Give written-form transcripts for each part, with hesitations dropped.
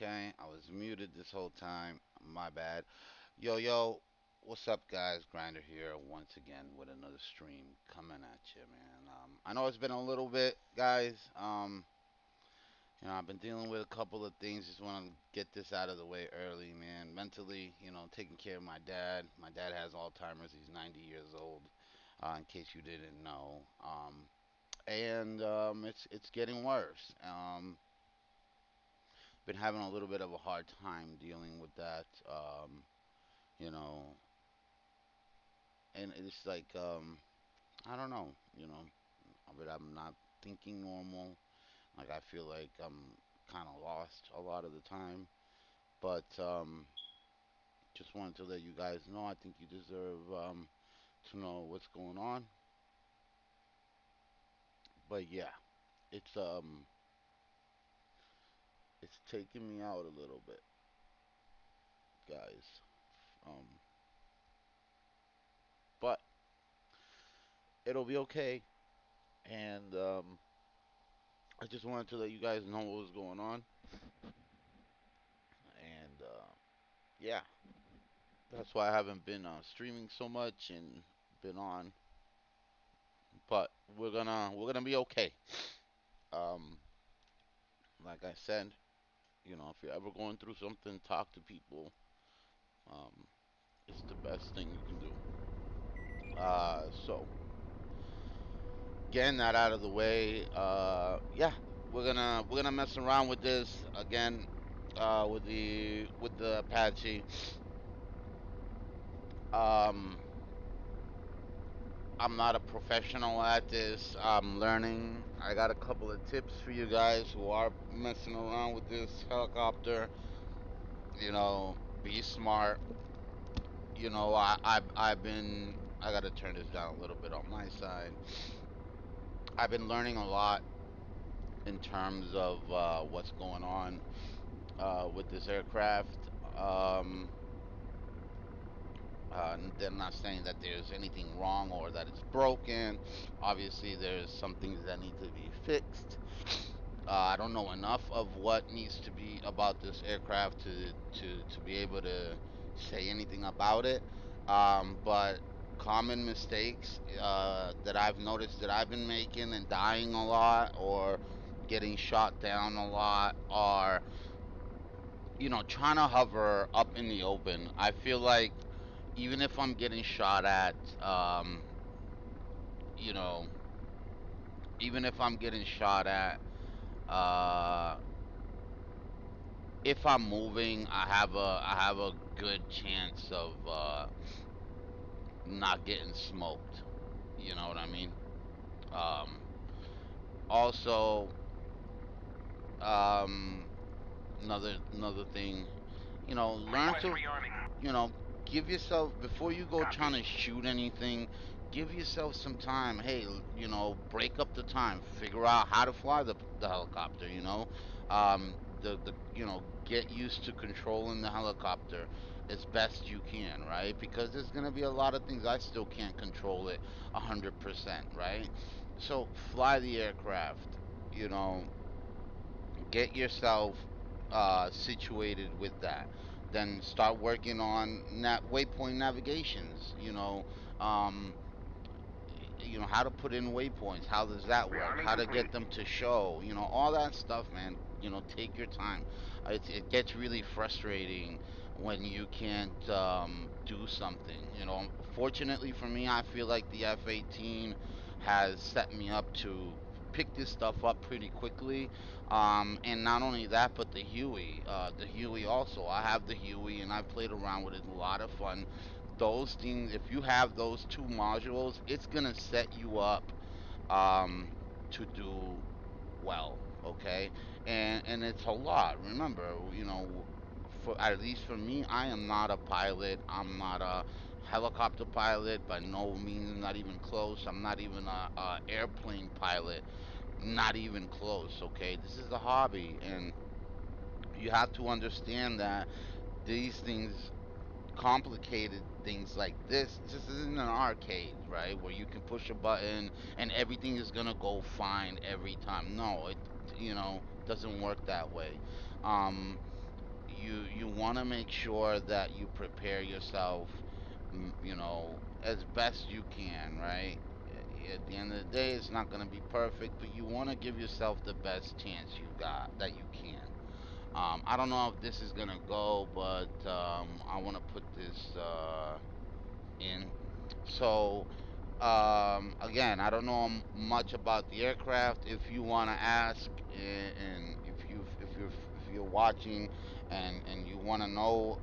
Okay, I was muted this whole time. My bad. Yo, what's up, guys? Grinder here once again with another stream coming at you, man. I know it's been a little bit, guys. I've been dealing with a couple of things. Just want to get this out of the way early, man. Mentally, taking care of my dad. My dad has Alzheimer's. He's 90 years old. In case you didn't know, and it's getting worse. Been having a little bit of a hard time dealing with that. You know, and it's like I don't know, but I'm not thinking normal. Like I feel like I'm kind of lost a lot of the time. But just wanted to let you guys know. I think you deserve to know what's going on. But yeah, it's um it's taking me out a little bit, guys. Um, but it'll be okay. And I just wanted to let you guys know what was going on. And yeah, that's why I haven't been streaming so much and been on. But we're gonna be okay. Um, like I said, if you're ever going through something, talk to people. Um, it's the best thing you can do. So getting that out of the way. Yeah, we're gonna mess around with this again. With the Apache. Um, I'm not a professional at this. I'm learning. I got a couple of tips for you guys who are messing around with this helicopter. Be smart. I gotta turn this down a little bit on my side. I've been learning a lot in terms of what's going on with this aircraft. They're not saying that there's anything wrong or that it's broken. Obviously, there's some things that need to be fixed. I don't know enough of what needs to be about this aircraft to be able to say anything about it. But common mistakes that I've noticed that I've been making and dying a lot or getting shot down a lot are, trying to hover up in the open. I feel like even if I'm getting shot at, you know, even if I'm getting shot at, uh, if I'm moving, I have a good chance of not getting smoked. You know what I mean? Um, Also, um, another thing, learn Request to, rearming. you know, give yourself before you go trying Copy. to shoot anything. Give yourself some time. Hey, break up the time. Figure out how to fly the helicopter. Get used to controlling the helicopter as best you can, right? Because there's gonna be a lot of things I still can't control it 100%, right? So fly the aircraft. You know, get yourself situated with that. Then start working on waypoint navigations. Um, how to put in waypoints. How does that work? Rearming How to get complete. them to show. All that stuff, man. Take your time. It gets really frustrating when you can't do something. Fortunately for me, I feel like the F-18 has set me up to pick this stuff up pretty quickly. And not only that, but the Huey. The Huey also. I have the Huey and I played around with it. A lot of fun. Those things, if you have those two modules, it's gonna set you up to do well. Okay, and it's a lot. Remember, for at least for me, I am not a pilot. I'm not a helicopter pilot by no means, not even close. I'm not even a airplane pilot, not even close. Okay, this is a hobby, and you have to understand that these things, complicated things like this isn't an arcade, right? Where you can push a button and everything is gonna go fine every time. No, it doesn't work that way. Um, you want to make sure that you prepare yourself, as best you can, right? At the end of the day, it's not going to be perfect, but you want to give yourself the best chance you got that you can. I don't know if this is going to go, but I want to put this in. So, again, I don't know much about the aircraft. If you want to ask, and if you're watching, and you want to know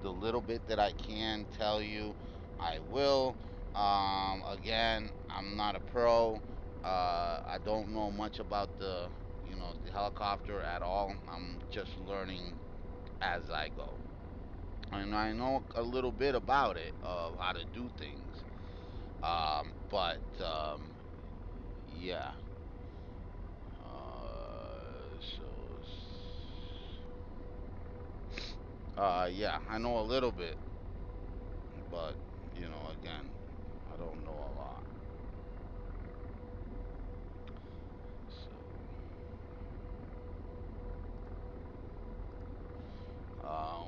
the little bit that I can tell you, I will. Again, I'm not a pro. I don't know much about the helicopter at all. I'm just learning as I go, and I know a little bit about it of how to do things. But yeah. So yeah, I know a little bit, but again, I don't know a lot. So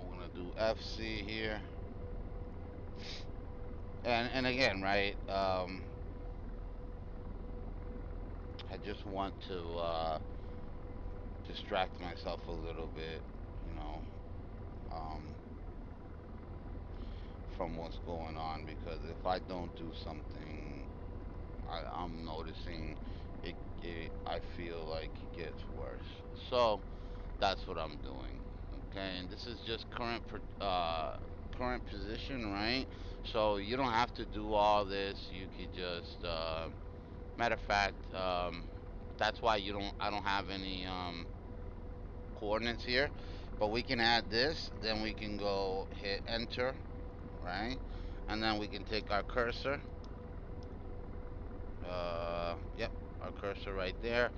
we're gonna do FC here, and again, right? I just want to distract myself a little bit, you know, um, from what's going on, because if I don't do something, I'm noticing I feel like it gets worse. So that's what I'm doing. Okay, and this is just current position, right? So you don't have to do all this. You could just matter of fact, that's why you don't. I don't have any coordinates here, but we can add this. Then we can go hit enter, right? And then we can take our cursor. Yep, our cursor right there,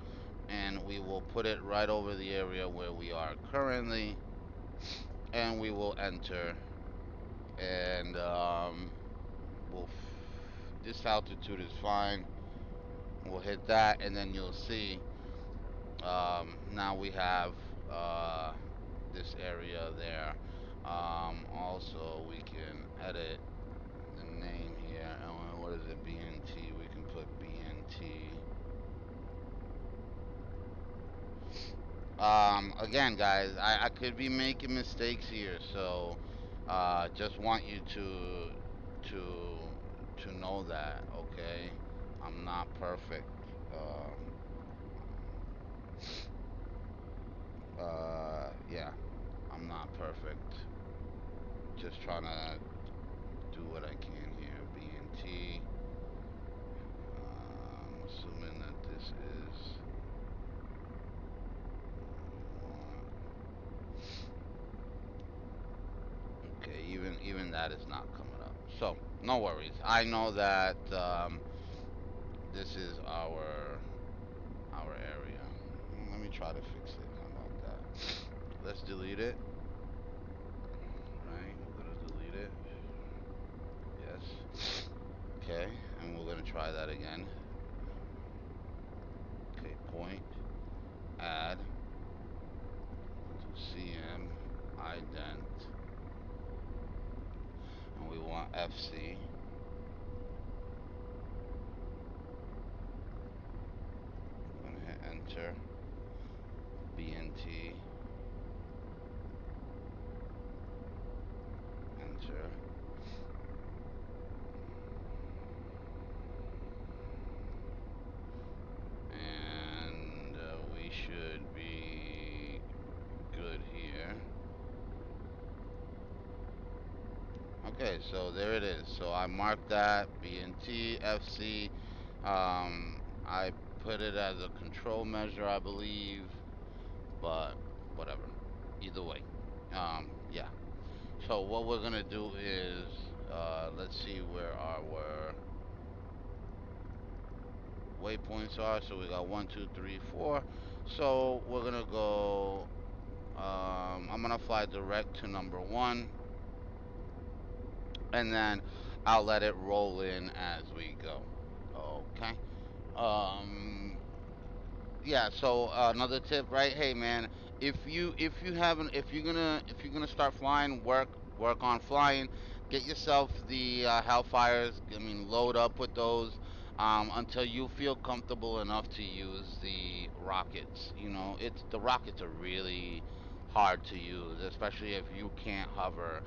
and we will put it right over the area where we are currently, and we will enter, and this altitude is fine. We'll hit that, and then you'll see now we have this area there. Also, we can edit the name here. And what is it? BNT. We can put BNT. Again, guys, I could be making mistakes here, so just want you to to know that, okay? I'm not perfect. Yeah, I'm not perfect. Just trying to do what I can here. BNT. Assuming that this is one. Okay, even that is not coming up. So no worries. I know that this is our area. Let me try to fix it. How about that? Let's delete it. Right, we're gonna delete it. Yes. Okay, and we're gonna try that again. Okay, point, add. We'll do CM, ident, and we want FC. We're gonna hit enter. BNT, enter. And we should be good here. Okay, so there it is. So I marked that BNT FC. I put it as a control measure, I believe, but whatever. Either way, yeah. So what we're gonna do is, let's see where our waypoints are. So we got one, two, three, four. So we're gonna go. I'm gonna fly direct to number one, and then I'll let it roll in as we go. Okay. Um, yeah. So another tip, right? Hey, man. if you're gonna start flying, work on flying. Get yourself the Hellfires. I mean, load up with those until you feel comfortable enough to use the rockets. You know, it's the rockets are really hard to use, especially if you can't hover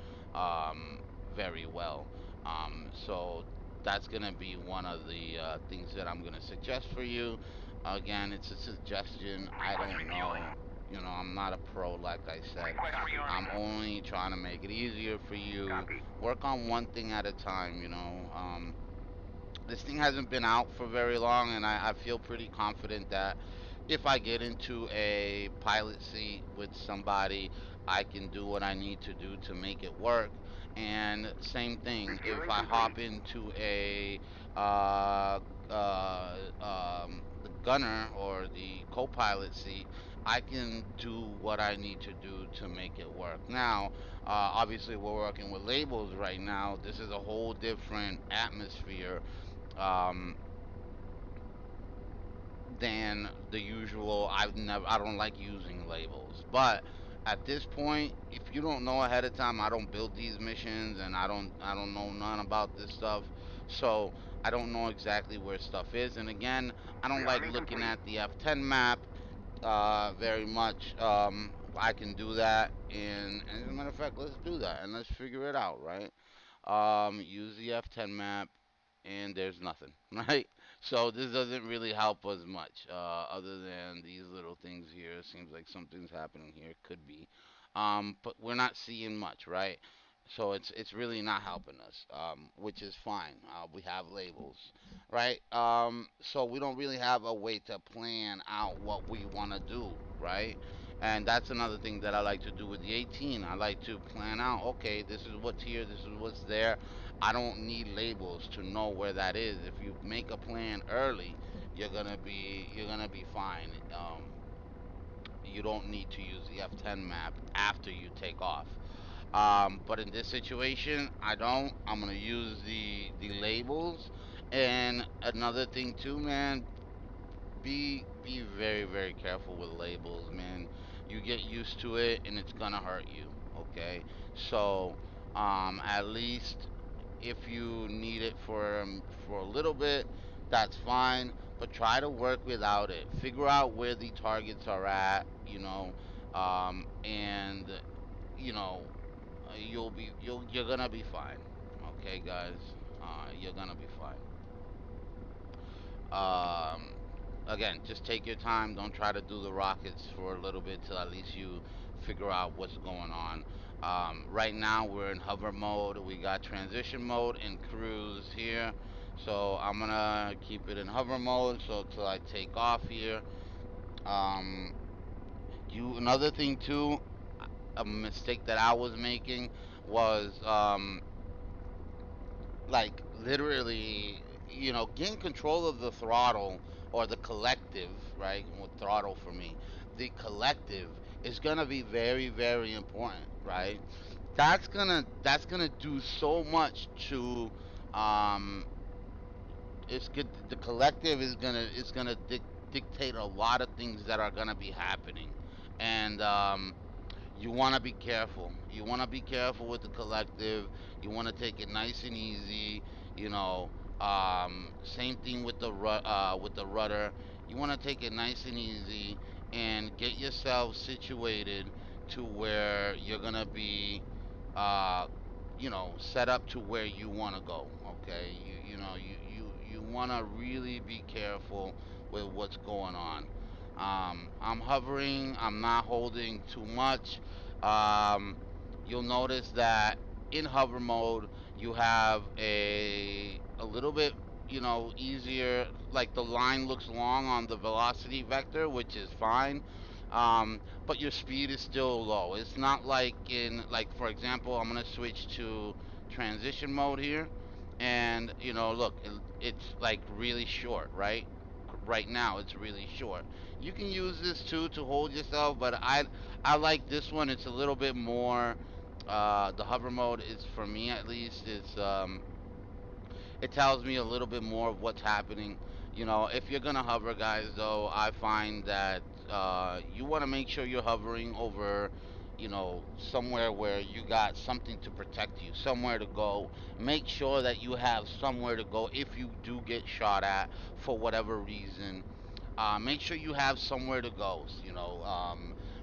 very well. So that's gonna be one of the things that I'm gonna suggest for you. Again, it's a suggestion. I don't know. You know, I'm not a pro, like I said. I'm only trying to make it easier for you. Work on one thing at a time, you know. This thing hasn't been out for very long, and I feel pretty confident that if I get into a pilot seat with somebody, I can do what I need to do to make it work. And same thing, if I hop into a the gunner or the co-pilot seat, I can do what I need to do to make it work. Now, obviously, we're working with labels right now. This is a whole different atmosphere um, than the usual. I don't like using labels, but at this point, if you don't know ahead of time, I don't build these missions, and I don't know none about this stuff, so I don't know exactly where stuff is. And again, I don't like looking at the F10 map very much. I can do that, and as a matter of fact, let's do that and let's figure it out, right? Use the F10 map, and there's nothing, right? So this doesn't really help us much, other than these little things here. Seems like something's happening here. Could be, but we're not seeing much, right? So it's really not helping us, which is fine. We have labels, right? So we don't really have a way to plan out what we want to do, right? And that's another thing that I like to do with the 18. I like to plan out, okay, this is what's here, this is what's there. I don't need labels to know where that is. If you make a plan early, you're gonna be fine. You don't need to use the F10 map after you take off. But in this situation, I don't. I'm gonna use the labels. And another thing too, man, be very very careful with labels, man. You get used to it and it's gonna hurt you. Okay, so at least if you need it for a little bit, that's fine. But try to work without it. Figure out where the targets are at. And you know you're gonna be fine. Okay, guys, you're gonna be fine. Um, Again, just take your time. Don't try to do the rockets for a little bit till at least you figure out what's going on. Right now, we're in hover mode. We got transition mode and cruise here. So I'm gonna keep it in hover mode so till I take off here. Um, Another thing too, a mistake that I was making was like literally, gain control of the throttle or the collective, right? With throttle for me, the collective is gonna be very very important, right? That's gonna do so much to um it's good. The collective is gonna dictate a lot of things that are gonna be happening. And you want to be careful. You want to be careful with the collective. You want to take it nice and easy. Same thing with with the rudder. You want to take it nice and easy and get yourself situated to where you're gonna be, uh, set up to where you want to go. Okay, you want to really be careful with what's going on. I'm hovering. I'm not holding too much. Um, you'll notice that in hover mode you have a little bit, easier. Like the line looks long on the velocity vector, which is fine. But your speed is still low. It's not like like for example, I'm gonna switch to transition mode here, and look, it's like really short, right? Right now it's really short. You can use this too to hold yourself, but I like this one. It's a little bit more. The hover mode is, for me at least, it tells me a little bit more of what's happening. If you're gonna hover, guys, though, I find that you want to make sure you're hovering over, somewhere where you got something to protect you, somewhere to go. Make sure that you have somewhere to go if you do get shot at for whatever reason. Make sure you have somewhere to go.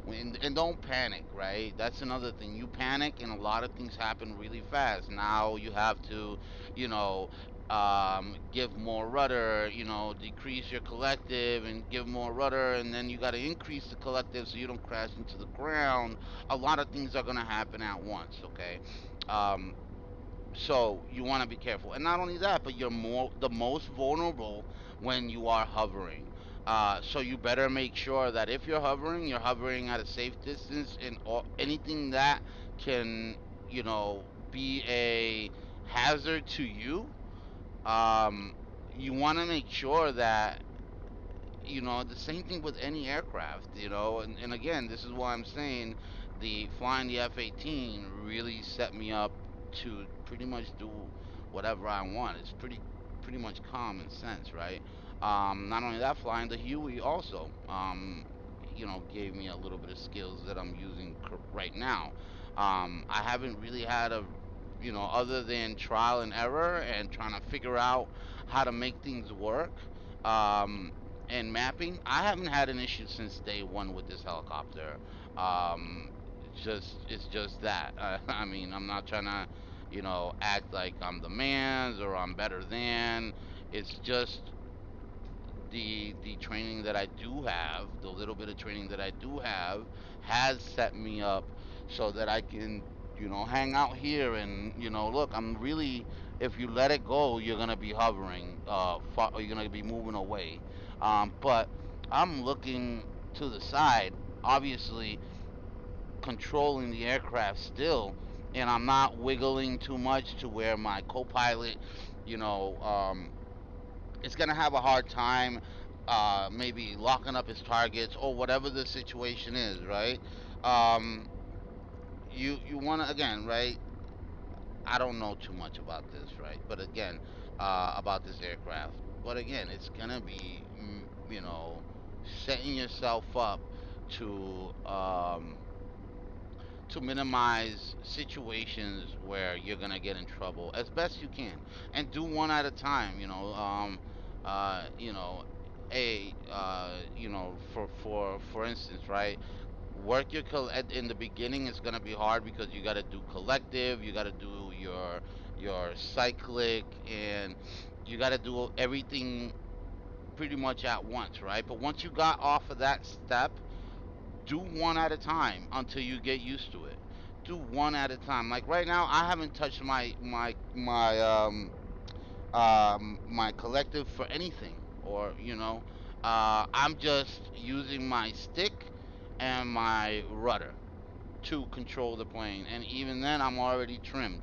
And don't panic. Right, that's another thing. You panic, and a lot of things happen really fast. Now you have to, you know, give more rudder. Decrease your collective and give more rudder, and then you got to increase the collective so you don't crash into the ground. A lot of things are gonna happen at once. Okay. Um, so you want to be careful, and not only that, but you're the most vulnerable when you are hovering. So you better make sure that if you're hovering at a safe distance, and anything that can, be a hazard to you. Um, you want to make sure that, the same thing with any aircraft, and again, this is why I'm saying the flying the F-18 really set me up to pretty much do whatever I want. It's pretty much common sense, right? Not only that, flying the Huey also, gave me a little bit of skills that I'm using right now. I haven't really had other than trial and error and trying to figure out how to make things work. Um, and mapping, I haven't had an issue since day one with this helicopter. It's just that. I mean, I'm not trying to, act like I'm the man's or I'm better than. It's just the training that I do have, the little bit of training that I do have, has set me up so that I can, hang out here and, look, I'm really, if you let it go, you're gonna be hovering, or you're gonna be moving away. But I'm looking to the side, obviously controlling the aircraft still, and I'm not wiggling too much to where my co-pilot, you know, um, is going to have a hard time maybe locking up his targets or whatever the situation is, right? Um, you want to, again, right? I don't know too much about this, right? But again, about this aircraft. But again, it's going to be, setting yourself up to to minimize situations where you're gonna get in trouble as best you can, and do one at a time. Uh, you know, for instance, right? In the beginning. It's gonna be hard because you got to do collective, you got to do your cyclic, and you got to do everything pretty much at once, right? But once you got off of that step, do one at a time until you get used to it. Do one at a time. Like right now, I haven't touched my collective for anything, or I'm just using my stick and my rudder to control the plane. And even then, I'm already trimmed.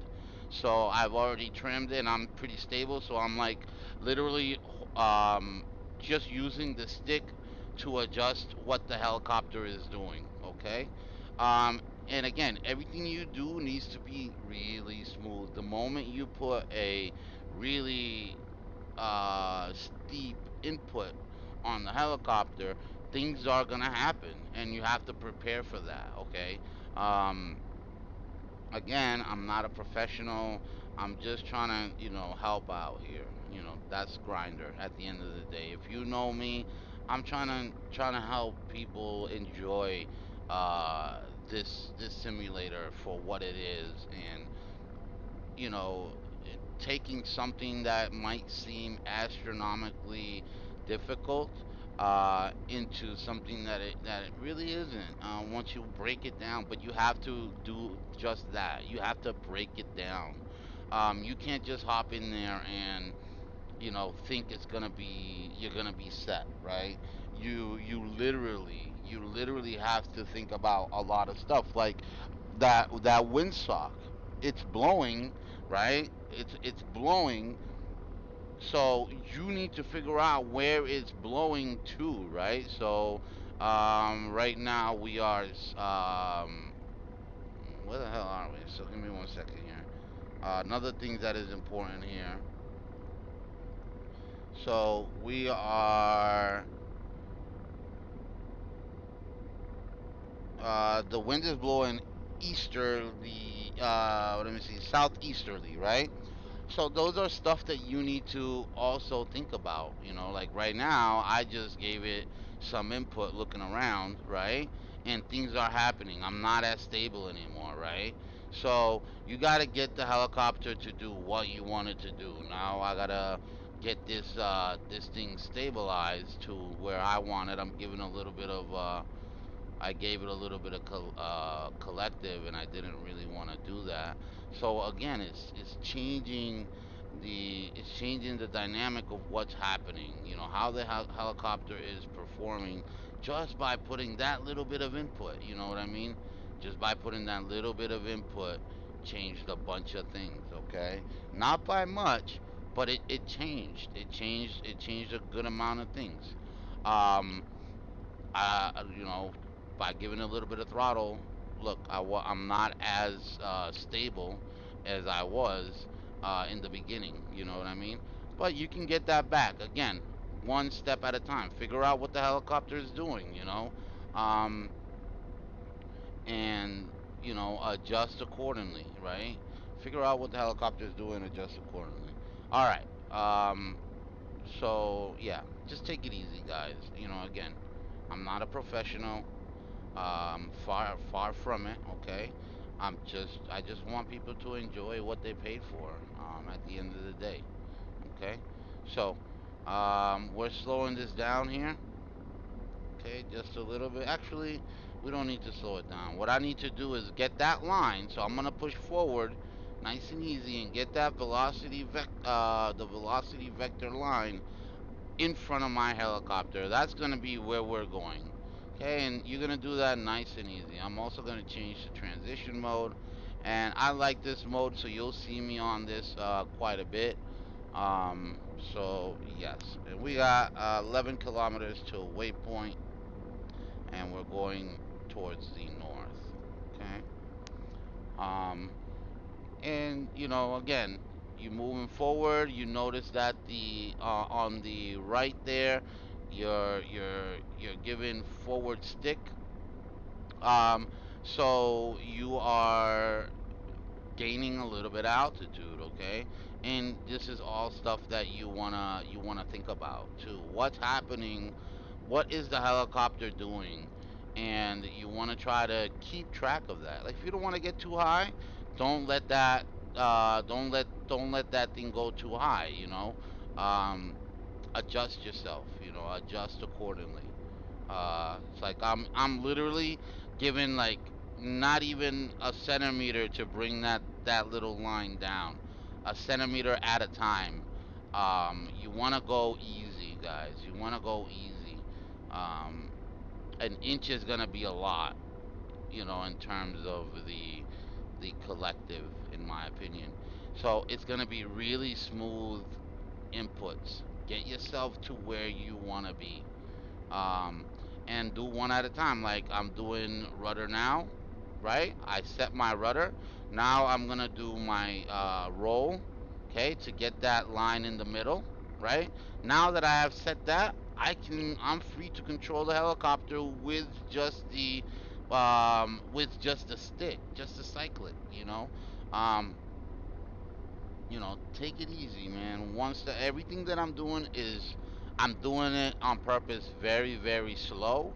So I've already trimmed and I'm pretty stable. So I'm like literally um, just using the stick to adjust what the helicopter is doing. Okay. And again, everything you do needs to be really smooth. The moment you put a really steep input on the helicopter, things are gonna happen, and you have to prepare for that. Okay. Um, Again, I'm not a professional. I'm just trying to, help out here. That's grinder at the end of the day. If you know me, I'm trying to help people enjoy this simulator for what it is, and taking something that might seem astronomically difficult into something that it really isn't. Once you break it down, but you have to do just that. You have to break it down. You can't just hop in there and think you're gonna be set, right? You literally have to think about a lot of stuff, like that windsock. It's blowing, right? It's blowing, so you need to figure out where it's blowing to, right? So right now we are where the hell are we? So give me 1 second here. Another thing that is important here. So we are The wind is blowing easterly. Let me see, southeasterly, right? So those are stuff that you need to also think about. Like right now, I just gave it some input looking around, right? And things are happening. I'm not as stable anymore, right? So you got to get the helicopter to do what you want it to do. Now I gotta get this thing stabilized to where I want it. I'm giving a little bit of I gave it a little bit of collective, and I didn't really want to do that. So again, it's changing the dynamic of what's happening. How the helicopter is performing just by putting that little bit of input. You know what I mean? Just by putting that little bit of input, changed a bunch of things. Okay, not by much, but it changed. It changed a good amount of things. Um, you know, by giving a little bit of throttle, look, I'm not as stable as I was in the beginning. You know what I mean? But you can get that back again, one step at a time. Figure out what the helicopter is doing. Um, and adjust accordingly. Right? Figure out what the helicopter is doing, adjust accordingly. All right. So yeah, just take it easy, guys. Again, I'm not a professional. Far from it. Okay, I just want people to enjoy what they paid for. At the end of the day. Okay, so we're slowing this down here. Okay, just a little bit. Actually, we don't need to slow it down. What I need to do is get that line. So I'm gonna push forward, nice and easy, and get that the velocity vector line in front of my helicopter. That's going to be where we're going. Okay, and you're going to do that nice and easy. I'm also going to change the transition mode. And I like this mode, so you'll see me on this quite a bit. So, yes. And we got 11 kilometers to a waypoint, and we're going towards the north. Okay. Um, and again, you moving forward, you notice that the on the right there, you're giving forward stick. um so you are gaining a little bit of altitude. Okay, and this is all stuff that you wanna think about too. What's happening? What is the helicopter doing? And you want to try to keep track of that. Like if you don't want to get too high, don't let that don't let that thing go too high. Um, adjust yourself. Adjust accordingly. It's like I'm literally giving like not even a centimeter to bring that little line down, a centimeter at a time. You want to go easy, guys. You want to go easy. Um, an inch is gonna be a lot, in terms of the collective, in my opinion. So it's gonna be really smooth inputs. Get yourself to where you want to be, um, and do one at a time. Like I'm doing rudder now, right? I set my rudder. Now I'm gonna do my roll, okay, to get that line in the middle, right? Now that I have set that, I'm free to control the helicopter with just the stick, just to cycle it. Um, take it easy, man. Everything that I'm doing it on purpose, very, very slow,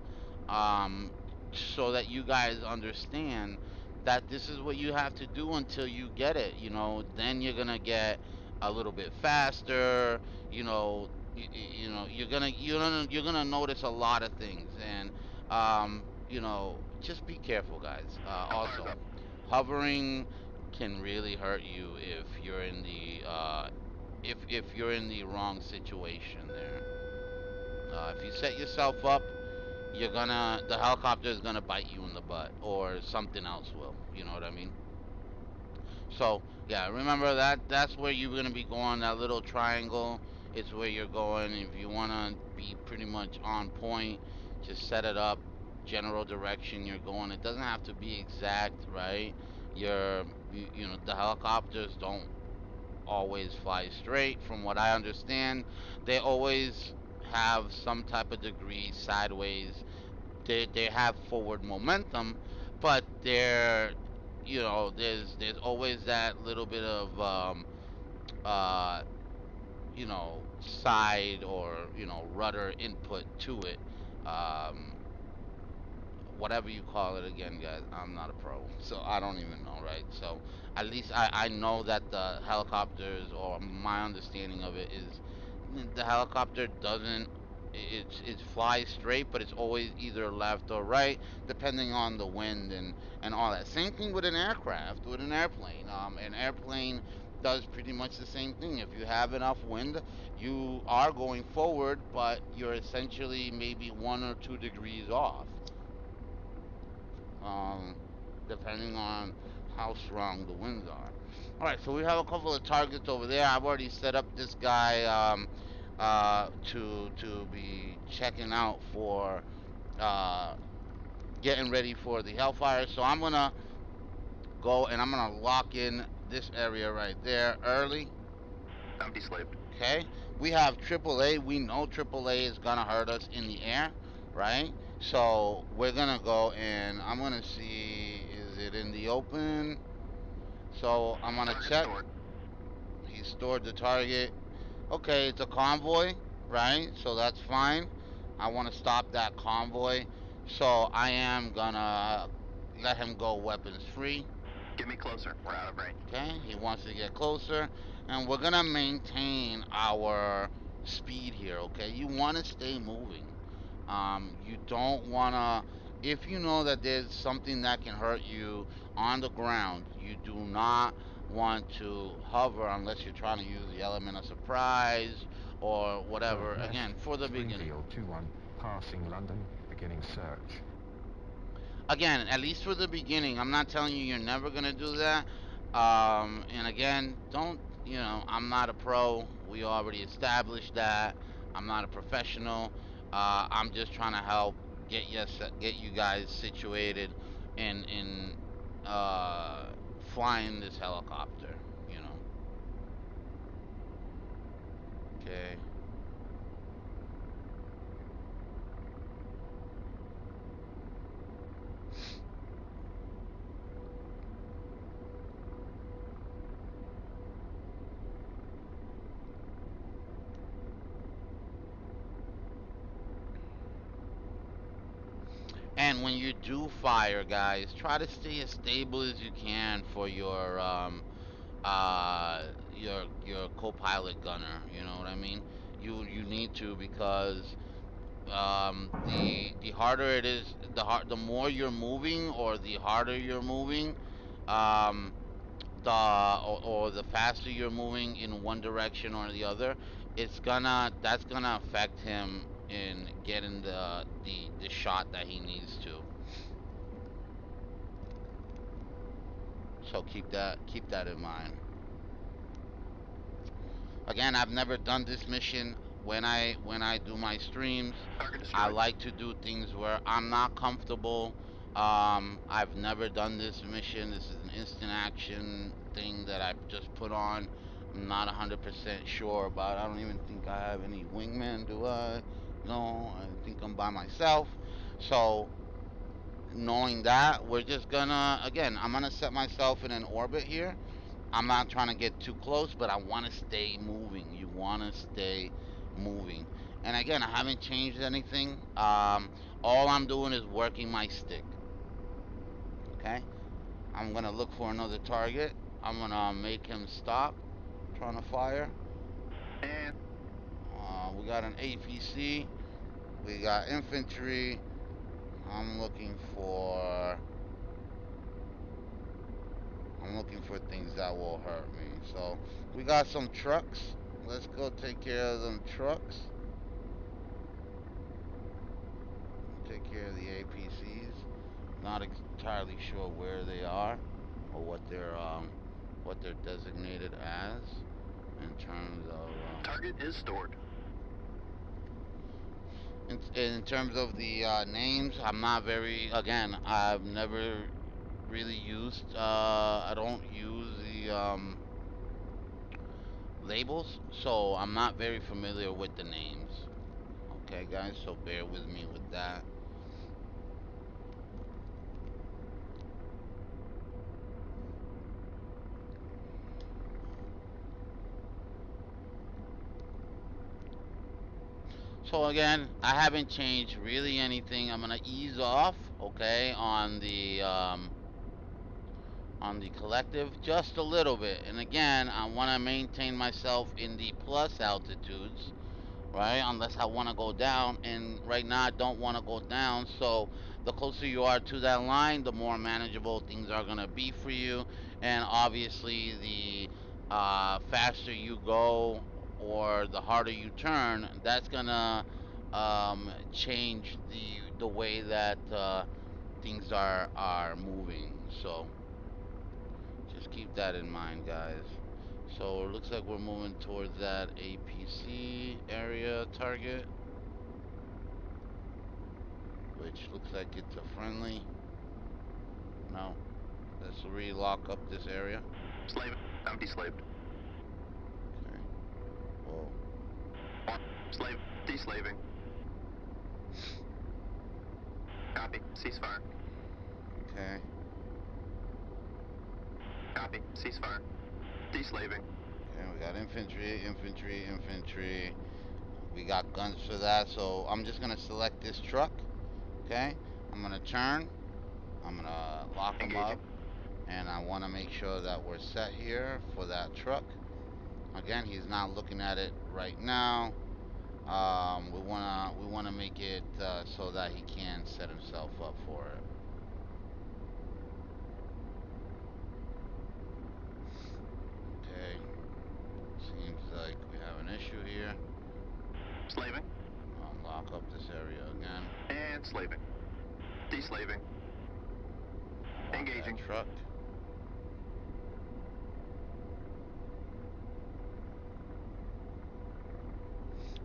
um, so that you guys understand that this is what you have to do until you get it. Then you're gonna get a little bit faster. You're gonna notice a lot of things, and just be careful, guys. Also, hovering can really hurt you if you're in the wrong situation there. If you set yourself up, the helicopter is gonna bite you in the butt, or something else will. You know what I mean? So yeah, remember that's where you're gonna be going. That little triangle is where you're going. If you wanna be pretty much on point, just set it up. General direction you're going. It doesn't have to be exact, right? The helicopters don't always fly straight. From what I understand, they always have some type of degree sideways. they have forward momentum, but they're, there's always that little bit of uh side, or rudder input to it. um Whatever you call it, again, guys, I'm not a pro, so I don't even know, right? So at least I know that the helicopters, or my understanding of it is, the helicopter doesn't, it flies straight, but it's always either left or right, depending on the wind and all that. Same thing with an aircraft, with an airplane. An airplane does pretty much the same thing. If you have enough wind, you are going forward, but you're essentially maybe 1 or 2 degrees off, um, depending on how strong the winds are. All right, so we have a couple of targets over there. I've already set up this guy, to be checking out for uh, getting ready for the Hellfire. So I'm gonna go and I'm gonna lock in this area right there early. Empty slave. Okay, we have AAA. We know AAA is gonna hurt us in the air, right? So we're gonna go and I'm gonna see, is it in the open? So I'm gonna Target check. stored. He stored the target. Okay, it's a convoy, right? So that's fine. I want to stop that convoy. So I am gonna let him go weapons free. Get me closer. We're out of range. Okay, he wants to get closer, and we're gonna maintain our speed here. Okay, you want to stay moving. You don't wanna. If you know that there's something that can hurt you on the ground, you do not want to hover unless you're trying to use the element of surprise or whatever. Bird Nest, Again, for the beginning. Springfield 21, passing London, beginning search. Again, at least for the beginning, I'm not telling you you're never gonna do that. And again, don't, I'm not a pro. We already established that. I'm not a professional. I'm just trying to help get you guys situated in flying this helicopter. Okay. And when you do fire, guys, try to stay as stable as you can for your co-pilot gunner. You know what I mean? You need to, because the harder it is, the more you're moving, or the harder you're moving, um or the faster you're moving in one direction or the other, that's gonna affect him in getting the shot that he needs to. So keep that in mind. Again, I've never done this mission. When I do my streams, Target I destroyed. like to do things where I'm not comfortable. I've never done this mission. This is an instant action thing that I just put on. I'm not 100% sure about. I don't even think I have any wingmen, do I? No, I think I'm by myself. So knowing that, we're just gonna, again, I'm gonna set myself in an orbit here. I'm not trying to get too close, but I want to stay moving. You want to stay moving. And again, I haven't changed anything. All I'm doing is working my stick. Okay. I'm gonna look for another target. I'm gonna make him stop trying to fire. And We got an APC. We got infantry. I'm looking for. I'm looking for things that will hurt me. So we got some trucks. Let's go take care of them trucks. Take care of the APCs. Not entirely sure where they are, or what they're designated as in terms of target is stored. in terms of the names. I'm not very, again. I've never really used. I don't use the labels, so I'm not very familiar with the names. Okay, guys, so bear with me with that. So again, I haven't changed really anything. I'm gonna ease off, okay, on the collective just a little bit. And again, I want to maintain myself in the plus altitudes, right? Unless I want to go down. And right now, I don't want to go down. So the closer you are to that line, the more manageable things are going to be for you. And obviously, the faster you go or the harder you turn, that's going to change the way that things are moving. So just keep that in mind, guys. So it looks like we're moving towards that APC area target, which looks like it's a friendly. No, let's relock up this area. Slaving. I'm deslaved. Okay. Whoa. Slave. Deslaving. Copy. Ceasefire. Okay. Copy. Ceasefire. Deslaving. Okay. We got infantry, infantry, infantry. We got guns for that. So I'm just gonna select this truck. Okay. I'm gonna turn. I'm gonna lock them Engaging. up, and I want to make sure that we're set here for that truck. Again, he's not looking at it right now. We wanna make it so that he can set himself up for it. Okay. Seems like we have an issue here. Slaving. Lock up this area again. And slaving. Deslaving. I want that Engaging. truck.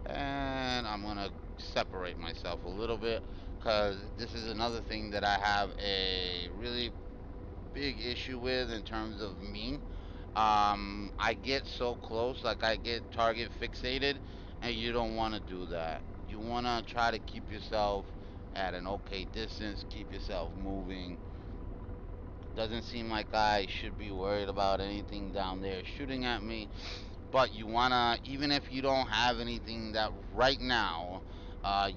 And I'm gonna separate myself a little bit because this is another thing that I have a really big issue with in terms of me. I get so close, like I get target fixated, and you don't want to do that. You want to try to keep yourself at an okay distance, keep yourself moving. Doesn't seem like I should be worried about anything down there shooting at me, but you wanna, even if you don't have anything that right now,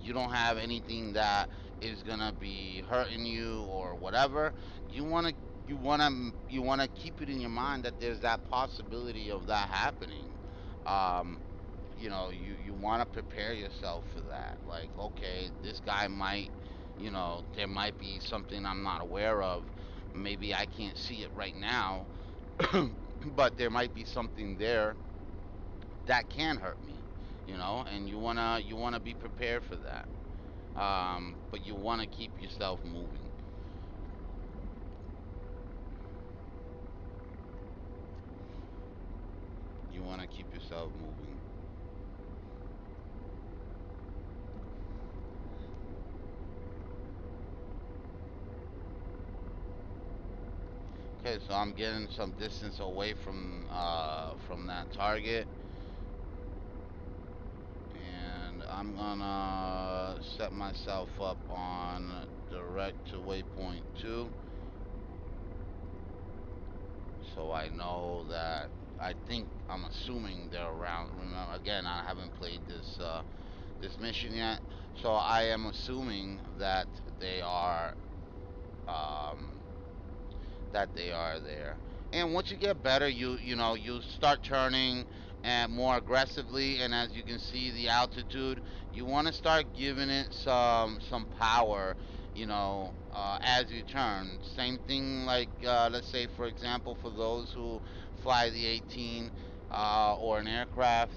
you don't have anything that is gonna be hurting you or whatever. You wanna you wanna keep it in your mind that there's that possibility of that happening. Um, you want to prepare yourself for that. Like, okay, this guy might, there might be something I'm not aware of. Maybe I can't see it right now, but there might be something there that can hurt me, and you wanna be prepared for that. But you wanna keep yourself moving. You wanna keep yourself moving. Okay, so I'm getting some distance away from that target, and I'm gonna set myself up on direct to waypoint 2, so I know that. I think I'm assuming they're around. Remember, again, I haven't played this mission yet, so I am assuming um, that they are there. And once you get better, you start turning and more aggressively. And as you can see, the altitude, you want to start giving it some power. As you turn. Same thing like let's say for example for those who fly the 18 or an aircraft,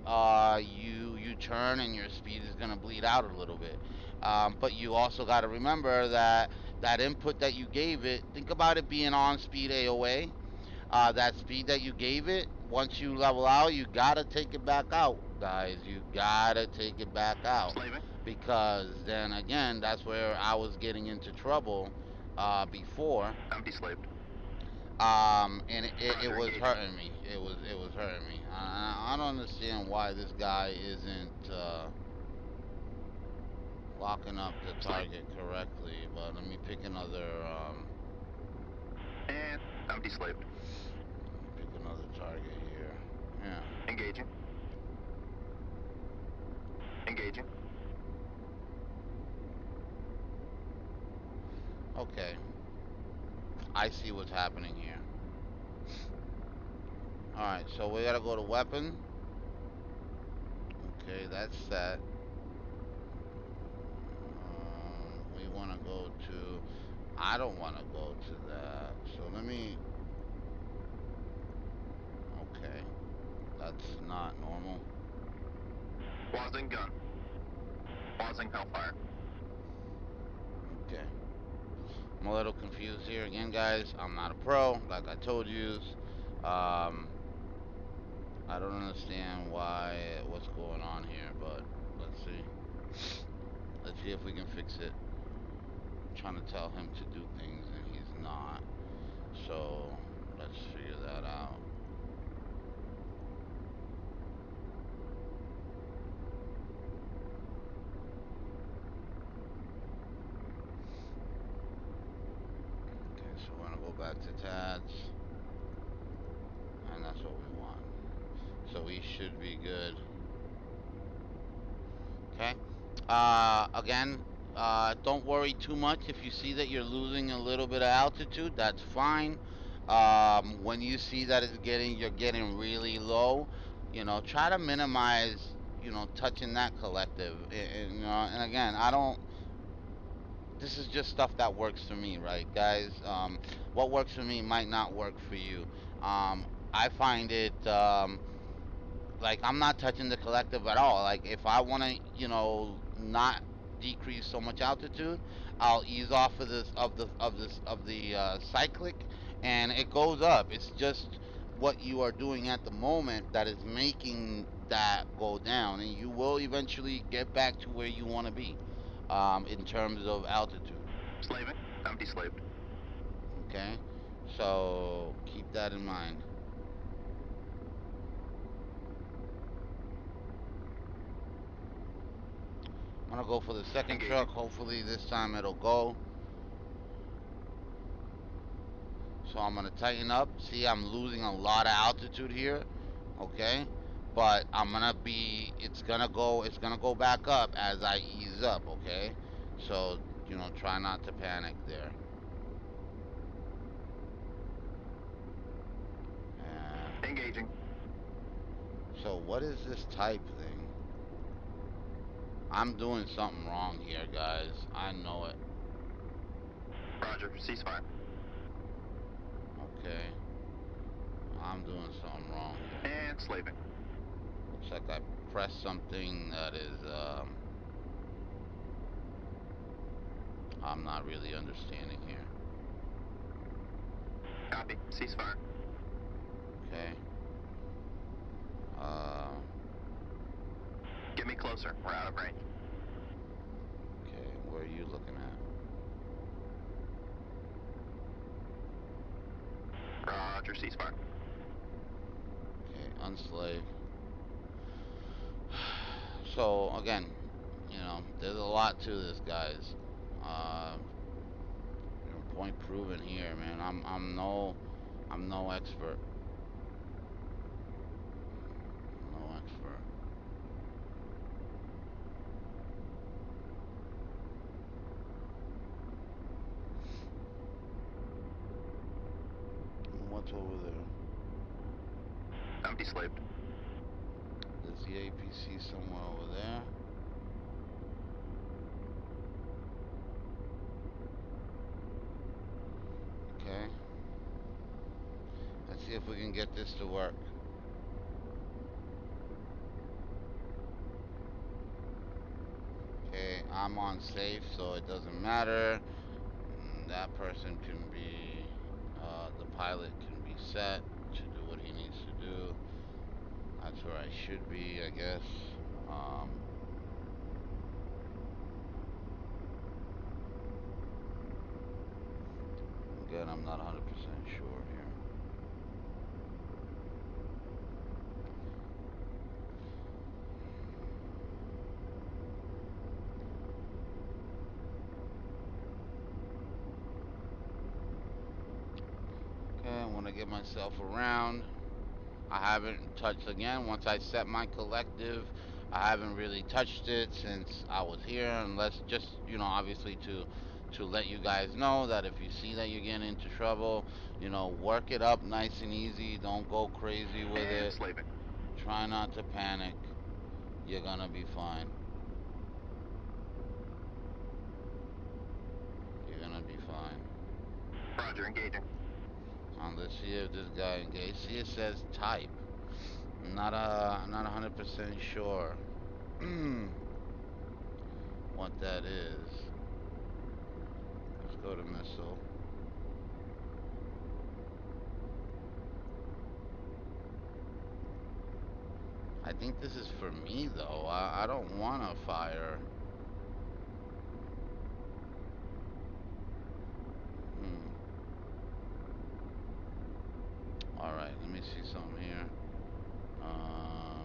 you turn and your speed is gonna bleed out a little bit. But you also got to remember that that input that you gave it. Think about it being on speed AOA. That speed that you gave it. Once you level out, you gotta take it back out, guys. You gotta take it back out Slaving. because then again, that's where I was getting into trouble before. I'm deslaved. And it Roger, was engaging. hurting me. It was hurting me. I don't understand why this guy isn't locking up the Slave. target correctly. But let me pick another And I'm deslaved. target here. Yeah. Engaging. Engaging. Okay, I see what's happening here. All right, so we gotta go to weapon. Okay, that's set. We want to go to. I don't want to go to that. So let me. Okay, that's not normal. Pausing gun. Pausing hellfire. Okay, I'm a little confused here again, guys. I'm not a pro, like I told you. I don't understand what's going on here, but let's see. Let's see if we can fix it. I'm trying to tell him to do things and he's not. So let's figure that out. Okay, so we're gonna go back to tabs, and that's what we want. So we should be good. Okay. Again, don't worry too much if you see that you're losing a little bit of altitude. That's fine. When you see that you're getting really low, try to minimize, touching that collective. And again, I don't. This is just stuff that works for me, right, guys? What works for me might not work for you. I find it. Like I'm not touching the collective at all. Like if I want to, not decrease so much altitude, I'll ease off of the cyclic, and it goes up. It's just what you are doing at the moment that is making that go down, and you will eventually get back to where you want to be, in terms of altitude. Slaving. I'm deslaved. Okay, so keep that in mind. I'm gonna go for the second Engaging. truck. Hopefully this time it'll go. So I'm gonna tighten up. See, I'm losing a lot of altitude here. Okay. But it's gonna go back up as I ease up, okay? So, try not to panic there. And Engaging. so what is this type thing? I'm doing something wrong here, guys. I know it. Roger. Ceasefire. Okay. I'm doing something wrong here. And slaving. Looks like I pressed something that is I'm not really understanding here. Copy. Ceasefire. Okay. Uh, Get me closer. We're out of range. okay. Where are you looking at? Roger. Ceasefire. Okay. Unslave. So again, there's a lot to this, guys. Uh, point proven here, man. I'm no expert. No expert. What's over there? I'm deslaved. There's the APC somewhere over there. Okay. Let's see if we can get this to work. Okay, I'm on safe, so it doesn't matter. That person can be, the pilot can be set to do what he needs to do. That's where I should be, I guess. Um, Again, I'm not 100% sure here. Okay, I want to get myself around. I haven't touched again. Once I set my collective, I haven't really touched it since I was here, unless just, obviously to let you guys know that if you see that you're getting into trouble, work it up nice and easy. Don't go crazy with And it. sleeping. Try not to panic. You're gonna be fine. You're gonna be fine. Roger, engaging. Let's see if this guy engaged. See, it says type. Not 100% sure what that is. Let's go to missile. I think this is for me though. I don't want to fire. Hmm. All right, let me see something here. Um,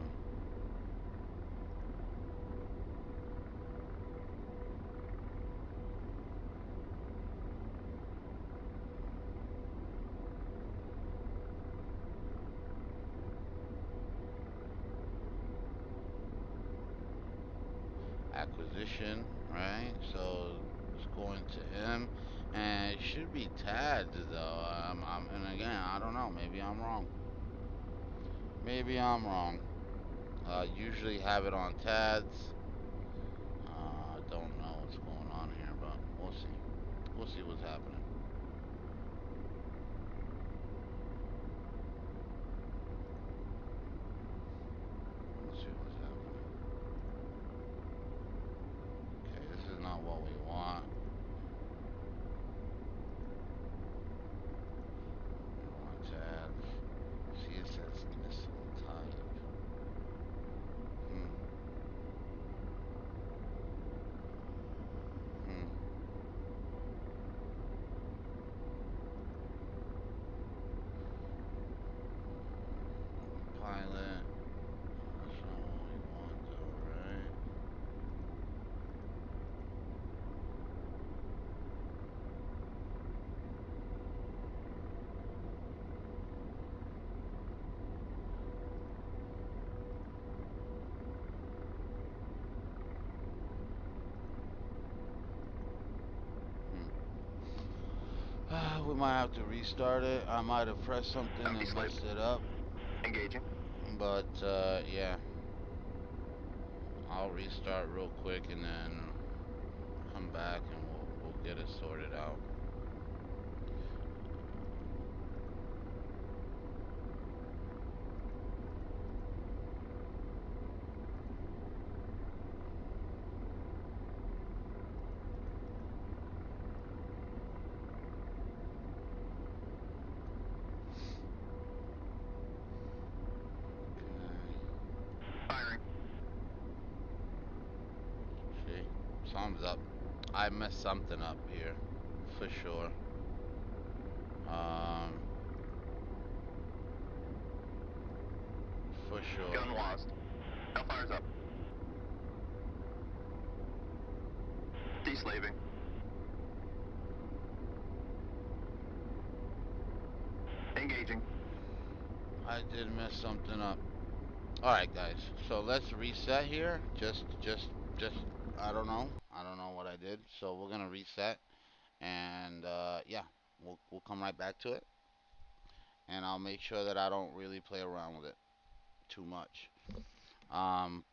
Acquisition, right? So it's going to him, and it should be tagged though. And again, I don't know. Maybe I'm wrong. Maybe I'm wrong. Usually have it on tags. I don't know what's going on here, but we'll see. We'll see what's happening. Let's see what's happening. Okay, this is not what we want. We want tabs. See, it says missile type. Hmm. Hmm. Pilot. That's not what we want though, right? Hmm. We might have to restart it. I might have pressed something Copy, and slave. messed it up. Engaging. But yeah, I'll restart real quick and then come back and we'll get it sorted out. Okay. Firing. See, something's up. I messed something up here, for sure. Um, for sure. Gun lost. Hellfire's up. Deslaving. Engaging. I did mess something up. All right, guys. So let's reset here. Just. I don't know. I don't know what I did. So we're gonna reset, and yeah, we'll come right back to it, and I'll make sure that I don't really play around with it too much.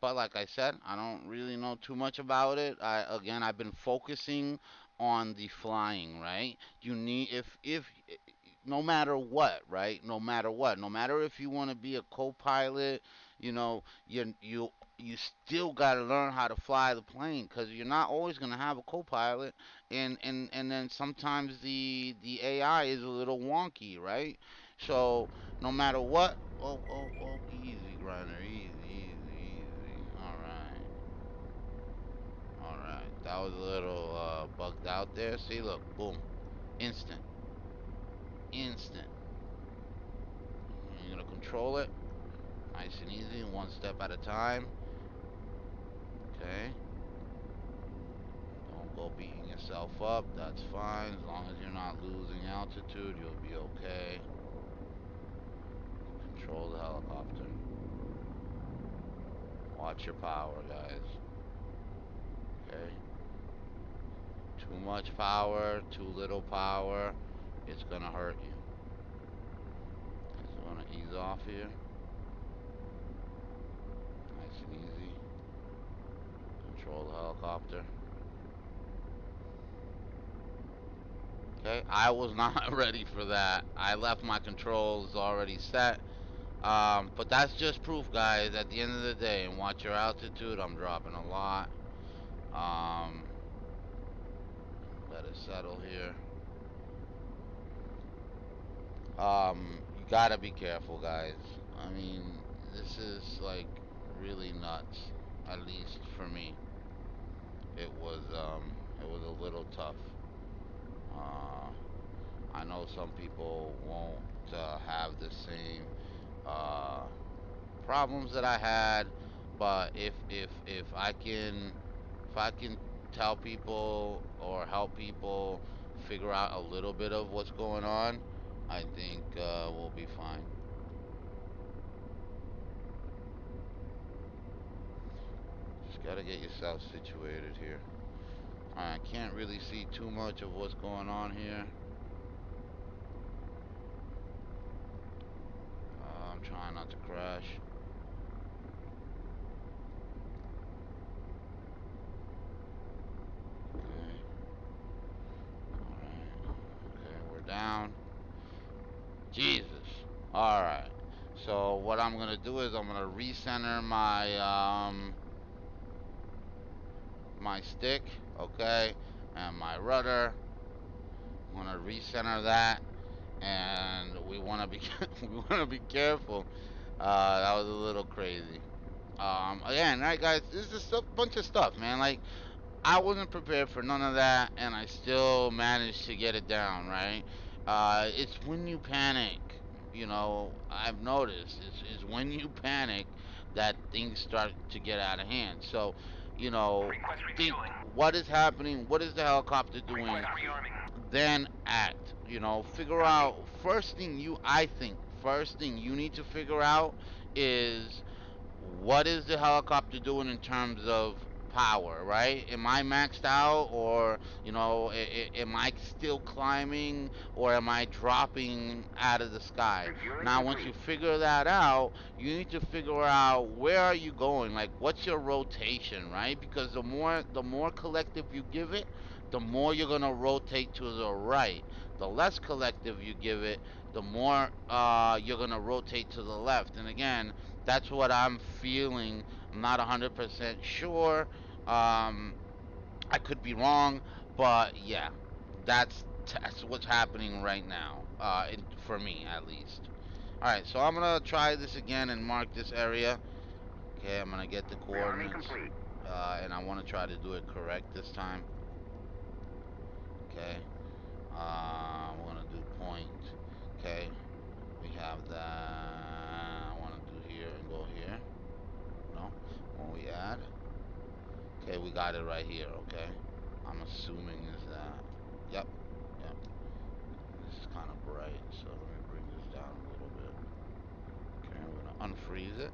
But like I said, I don't really know too much about it. I've been focusing on the flying, right? You need if no matter what, right? No matter if you want to be a co-pilot, you still got to learn how to fly the plane because you're not always gonna have a co-pilot, and then sometimes the AI is a little wonky, right? So no matter what. Oh, easy, grinder, easy. All right. That was a little bugged out there. See, look, boom, instant, instant. You're gonna control it, nice and easy, one step at a time. Okay. Don't go beating yourself up. That's fine. As long as you're not losing altitude, you'll be okay. Control the helicopter. Watch your power, guys. Okay. Too much power, too little power, it's gonna hurt you. Okay, so I'm gonna ease off here. Nice and easy. Control the helicopter. Okay, I was not ready for that. I left my controls already set. But that's just proof, guys. At the end of the day, and watch your altitude. I'm dropping a lot. Um, Let it settle here. You gotta be careful, guys. I mean, this is like really nuts. At least for me, it was a little tough. Uh, I know some people won't have the same uh problems that I had, but if I can tell people or help people figure out a little bit of what's going on, I think we'll be fine. Just gotta get yourself situated here. I can't really see too much of what's going on here. I'm trying not to crash. Okay. All right. Okay, we're down. Jesus. All right. So what I'm gonna do is I'm gonna recenter my stick, okay, and my rudder. I'm gonna recenter that, and we wanna be we wanna be careful. That was a little crazy. Again, right, guys, this is a bunch of stuff, man. Like I wasn't prepared for none of that, and I still managed to get it down, right? It's when you panic, I've noticed it's when you panic that things start to get out of hand. So, Request think refueling. what is happening, what is the helicopter doing, Request rearming. then act. Figure Copy. out I think first thing you need to figure out is what is the helicopter doing in terms of power, right? Am I maxed out, or am I still climbing, or am I dropping out of the sky? Refueling Now once you complete. figure that out, you need to figure out where are you going, like what's your rotation, right? Because the more collective you give it, the more you're going to rotate to the right. The less collective you give it, the more you're going to rotate to the left. And again, that's what I'm feeling. I'm not 100% sure. Um, I could be wrong, but yeah, that's what's happening right now. For me at least. All right, so I'm gonna try this again and mark this area. Okay, I'm gonna get the Rearming coordinates, complete. and I want to try to do it correct this time. Okay, we're gonna do point. Okay, we have that. I want to do here and go here. No, when we add. Okay, we got it right here, okay? I'm assuming is that. Yep, yep. This is kind of bright, so let me bring this down a little bit. Okay, we're gonna unfreeze it.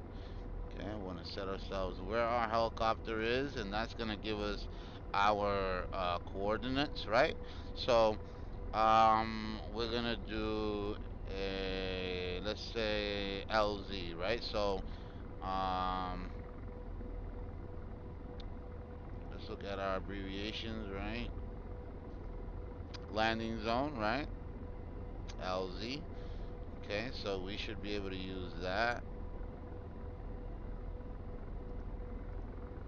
Okay, we're gonna set ourselves where our helicopter is, and that's gonna give us our coordinates, right? So, we're gonna do a, let's say LZ, right? So, um, let's look at our abbreviations, right? Landing zone, right? LZ. Okay, so we should be able to use that.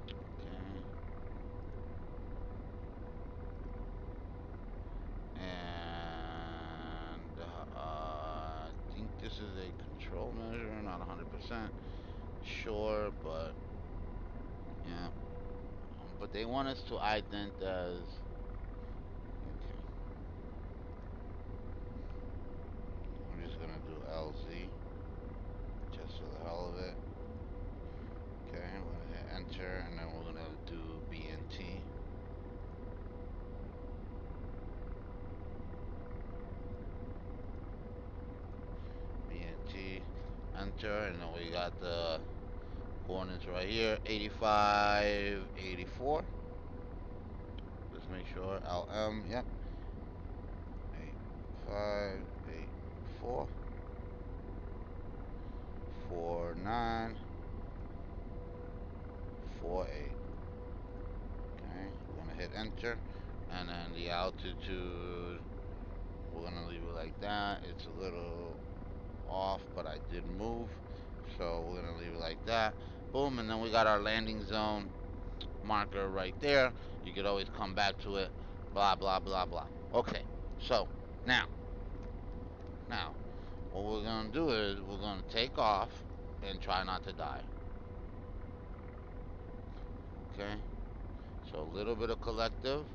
Okay. And I think this is a control measure, not 100% sure, but yeah. But they want us to ident as. Okay, I'm just gonna do LZ just for the hell of it. Okay, we're gonna hit enter, and then we're gonna do BNT. BNT, enter, and then we got the Coordinates right here, 85, 84. Let's make sure. LM, yep. 85, 84, 49, 48. Okay, we're gonna hit enter. And then the altitude, we're gonna leave it like that. It's a little off, but I did move. So we're gonna leave it like that. Boom, and then we got our landing zone marker right there. You could always come back to it. Blah blah blah blah. Okay, so now, now, what we're gonna do is we're gonna take off and try not to die. Okay, so a little bit of collective.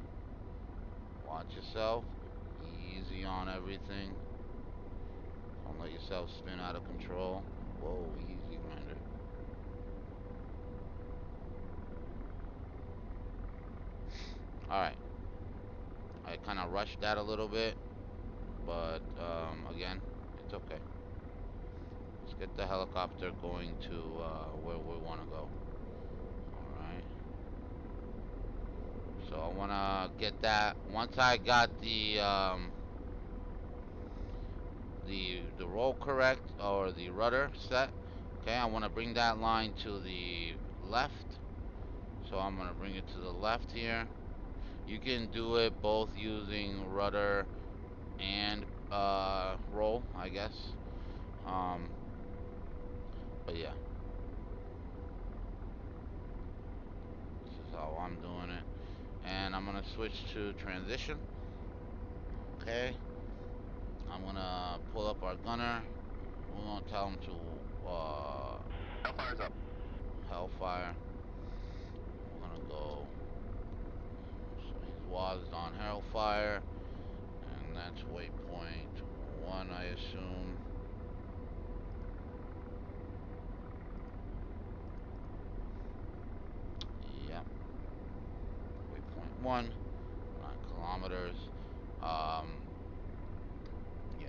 Watch yourself. Easy on everything. Don't let yourself spin out of control. Whoa, easy, grinder. All right. I kind of rushed that a little bit, but again, it's okay. Let's get the helicopter going to where we want to go. All right. So I want to get that. Once I got the roll correct or the rudder set, okay, I want to bring that line to the left. So I'm gonna bring it to the left here. You can do it both using rudder and roll, I guess. Um, but yeah, this is how I'm doing it. And I'm gonna switch to transition. Okay. I'm gonna pull up our gunner. We're gonna tell him to Hellfire's up. Hellfire. We're gonna go. So he's was on Hellfire, and that's waypoint one, I assume. Yep, waypoint one, 9 kilometers. Um, yeah.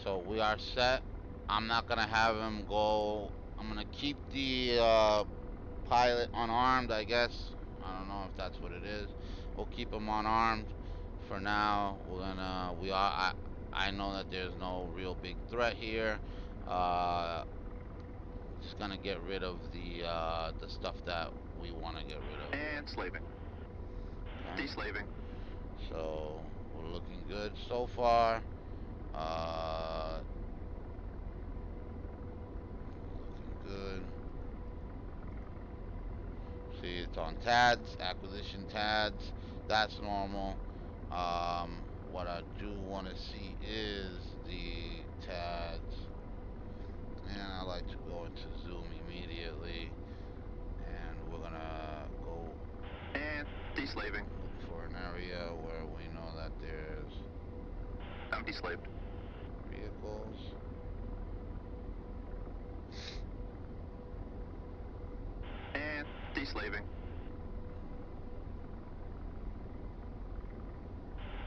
So we are set. I'm not gonna have him go. I'm gonna keep the pilot unarmed, I guess. I don't know if that's what it is. We'll keep him unarmed for now. I know that there's no real big threat here. Uh, just gonna get rid of the stuff that we want to get rid of here. And slaving. Okay. Deslaving. So we're looking good so far. Uh, looking good. See, it's on TADS, acquisition TADS. That's normal. What I do want to see is the TADS. And I like to go into Zoom immediately. And we're going to go And deslaving. look for an area where we know that there's I'm deslaved. vehicles. And deslaving.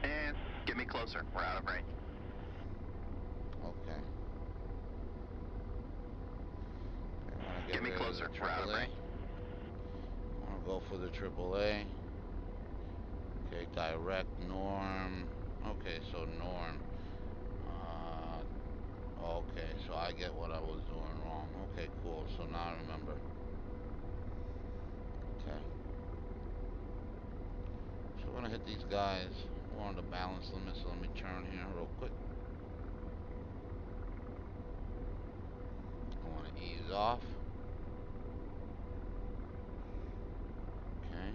And get me closer. We're out of range. Okay. I want to get Get me rid of the closer. We're out of AAA. range. I want to go for the AAA. Okay, direct norm. Okay, so norm. Uh, okay, so I get what I was doing wrong. Okay, cool. So now I remember. Okay. So we're gonna hit these guys. We're on the balance limit, so let me turn here real quick. I want to ease off. Okay.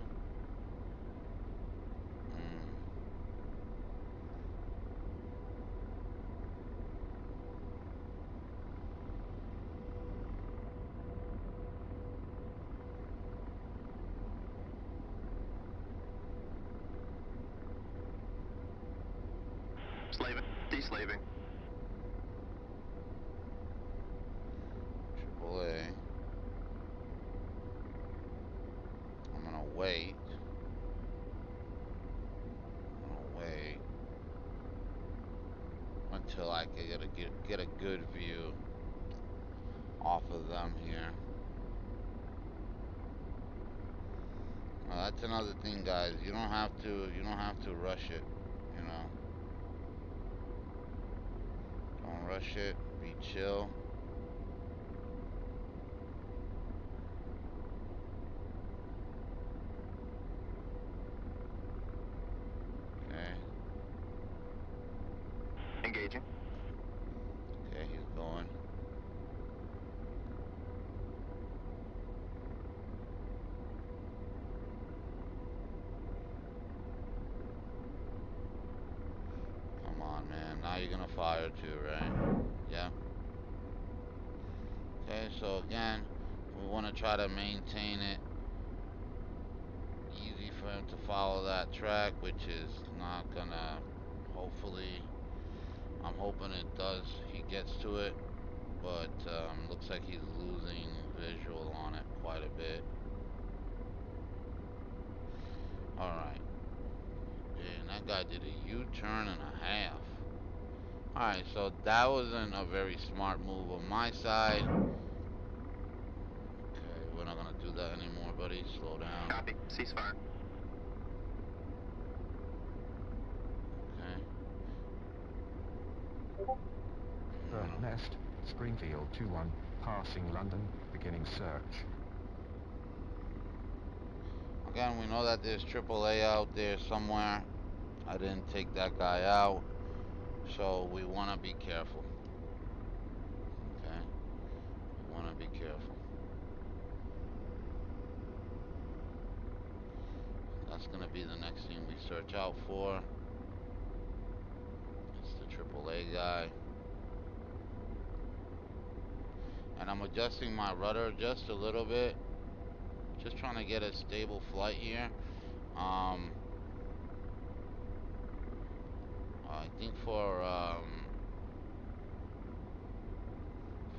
Mm. Slaving. Deslaving. AAA. I'm gonna wait. I'm gonna wait I could get a good view off of them here. That's another thing, guys. You don't have to rush it. You know, don't rush it. Be chill. Okay. Engaging. Okay, he's going. Come on, man. Now you're gonna fire too, right? Yeah. Okay, so again, we want to try to maintain it easy for him to follow that track, which is not gonna, hopefully, I'm hoping it does, he gets to it, but looks like he's losing visual on it quite a bit. Alright, and that guy did a U-turn and a half. Alright, so that wasn't a very smart move on my side. Okay, we're not gonna do that anymore, buddy. Slow down. Copy. Ceasefire. Okay. Nest, Springfield 2-1, passing London, beginning search. Again, we know that there's AAA out there somewhere. I didn't take that guy out, so we want to be careful. Okay, we want to be careful. That's gonna be the next thing we search out for. It's the AAA guy, and I'm adjusting my rudder just a little bit, just trying to get a stable flight here. I think for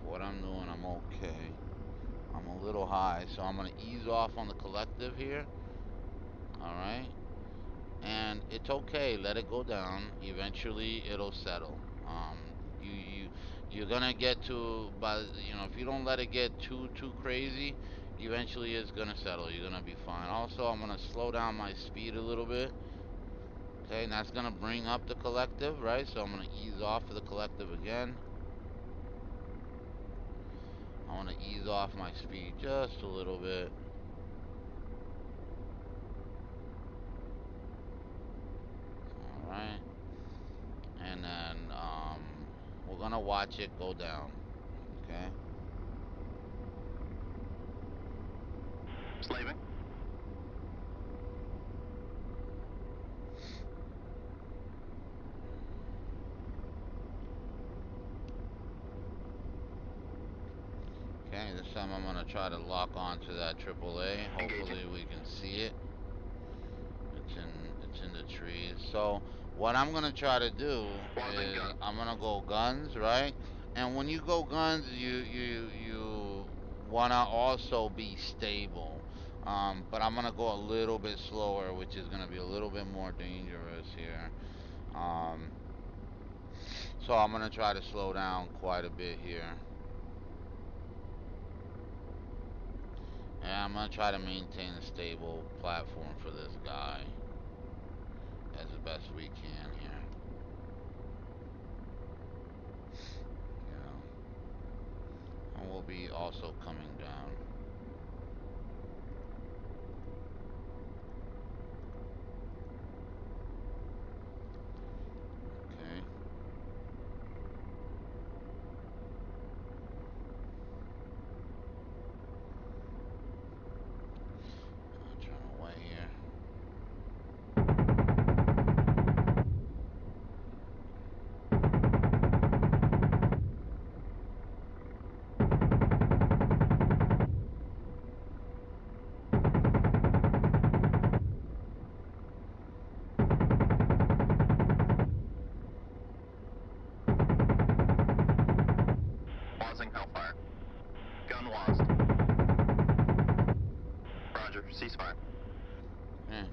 what I'm doing, I'm okay. I'm a little high, so I'm gonna ease off on the collective here. All right, and it's okay. Let it go down. Eventually, it'll settle. You're gonna get to, but if you don't let it get too crazy, eventually it's gonna settle. You're gonna be fine. Also, I'm gonna slow down my speed a little bit. Okay, and that's gonna bring up the collective, right? So I'm gonna ease off of the collective again. I want to ease off my speed just a little bit. All right. And then we're gonna watch it go down. Okay. Slaving. Okay, this time I'm gonna try to lock onto that AAA. Hopefully we can see it. It's in the trees. So what I'm gonna try to do is I'm gonna go guns, right? And when you go guns, you wanna also be stable. But I'm gonna go a little bit slower, which is gonna be a little bit more dangerous here. Um, so I'm gonna try to slow down quite a bit here. And I'm gonna try to maintain a stable platform for this guy as the best we can here. You know. And we'll be also coming down. Okay. I'll turn away here. Pausing Hellfire. Gun lost. Roger. Ceasefire. Hmm.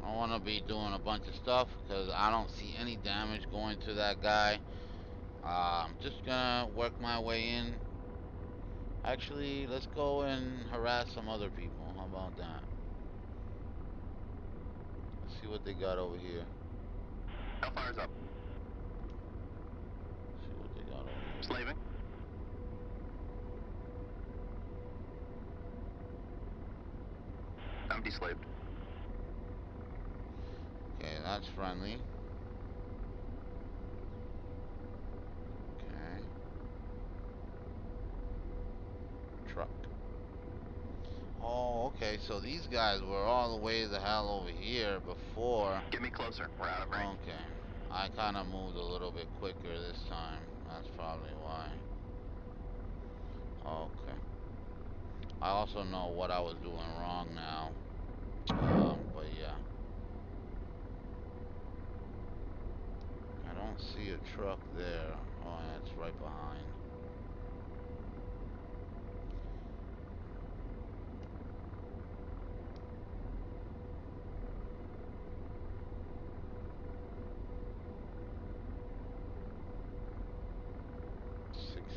I want to be doing a bunch of stuff because I don't see any damage going to that guy. I'm just gonna work my way in. Actually, let's go and harass some other people. How about that? Let's see what they got over here. Hellfire's up. See what they got over here. Slaving. I'm deslaved. Okay, that's friendly. Okay. Truck. Oh, okay, so these guys were all the way the hell over here before. Get me closer. We're out of range. Okay. I kind of moved a little bit quicker this time. That's probably why. Okay. I also know what I was doing wrong now. But yeah. I don't see a truck there. Oh, yeah, it's right behind.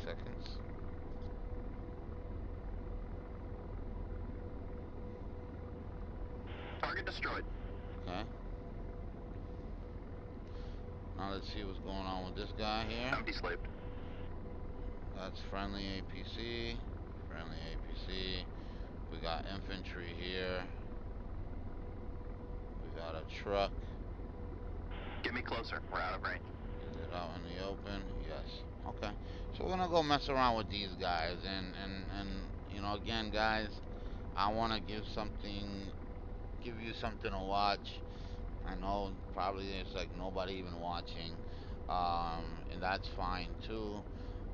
Seconds. Target destroyed. Okay. Now let's see what's going on with this guy here. I'm deslaved. That's friendly APC. Friendly APC. We got infantry here. We got a truck. Get me closer. We're out of range. Is it out in the open? Yes. Okay. So we're gonna go mess around with these guys, and you know, again, guys, I want to give you something to watch. I know probably there's like nobody even watching, and that's fine too.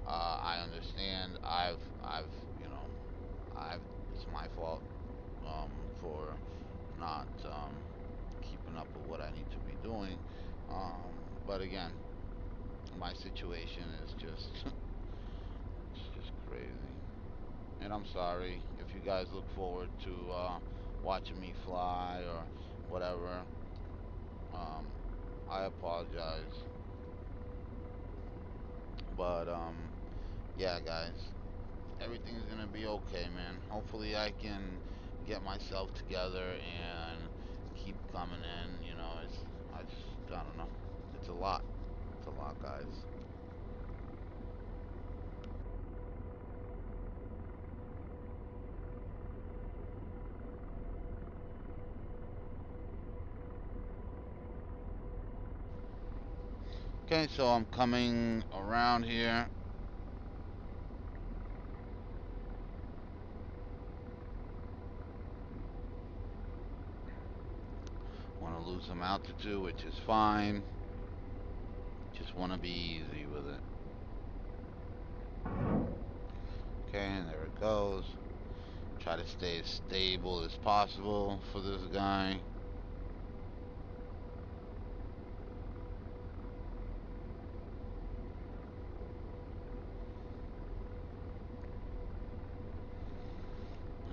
I understand. You know, I've, it's my fault, for not, keeping up with what I need to be doing. But again, my situation is just, it's just crazy. And I'm sorry if you guys look forward to, watching me fly or whatever. Um, I apologize. But yeah, guys, everything's gonna be okay, man. Hopefully, I can get myself together and keep coming in. You know, I don't know. It's a lot. It's a lot, guys. Okay, so I'm coming around here. Want to lose some altitude, which is fine. Just want to be easy with it. Okay, and there it goes. Try to stay as stable as possible for this guy.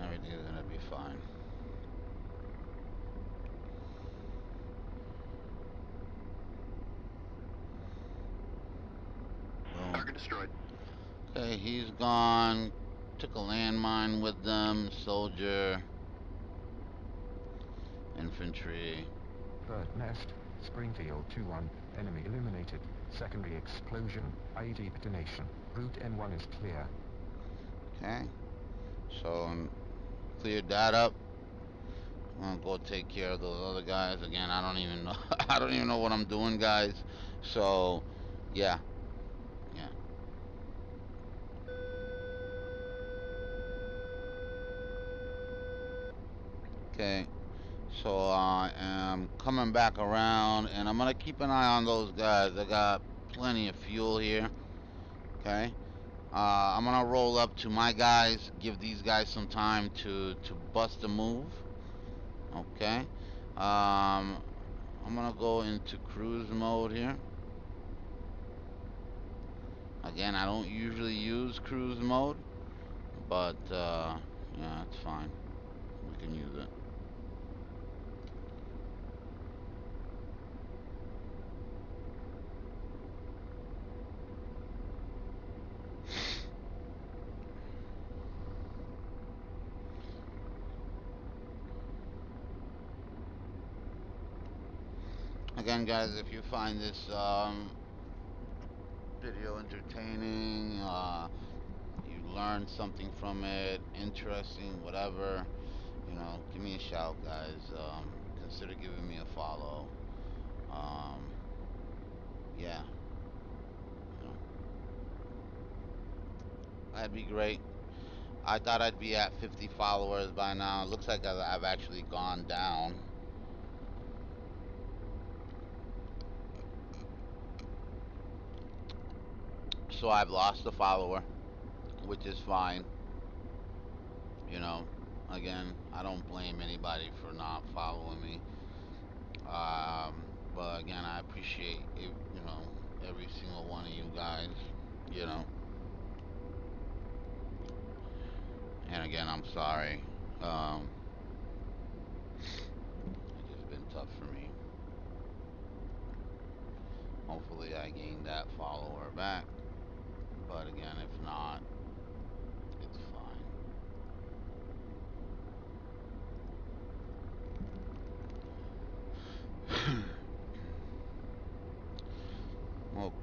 Everything's gonna be fine. Boom. Target destroyed. Okay, he's gone. Took a landmine with them. Soldier. Infantry. Bird nest. Springfield 2-1. Enemy eliminated. Secondary explosion. IED detonation. Route N1 is clear. Okay. So cleared that up. I'm gonna go take care of those other guys. Again, I don't even know. I don't even know what I'm doing, guys. So, yeah, yeah. Okay. So I am coming back around, and I'm gonna keep an eye on those guys. I got plenty of fuel here. Okay. I'm gonna roll up to my guys. Give these guys some time to bust a move. Okay. I'm gonna go into cruise mode here. Again, I don't usually use cruise mode, but yeah, it's fine. We can use it. Again, guys, if you find this video entertaining, you learned something from it, interesting, whatever, give me a shout, guys. Consider giving me a follow. Um, yeah, you know, that'd be great. I thought I'd be at 50 followers by now. It looks like I've actually gone down. So I've lost a follower, which is fine. You know, again, I don't blame anybody for not following me. But again, I appreciate it, every single one of you guys, you know. And again, I'm sorry. Um, it's just been tough for me. Hopefully, I gain that follower back. But again, if not, it's fine.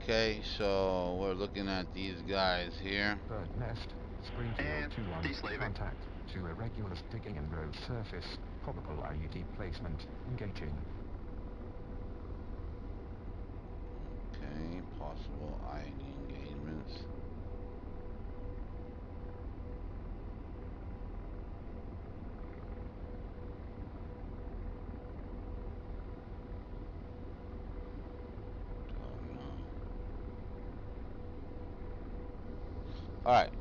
Okay, so we're looking at these guys here. Bird nest, Springfield And 2-1, deslaving. contact to irregular digging in road surface, probable IED placement, engaging. Okay, possible ID engagements. Oh no. Alright,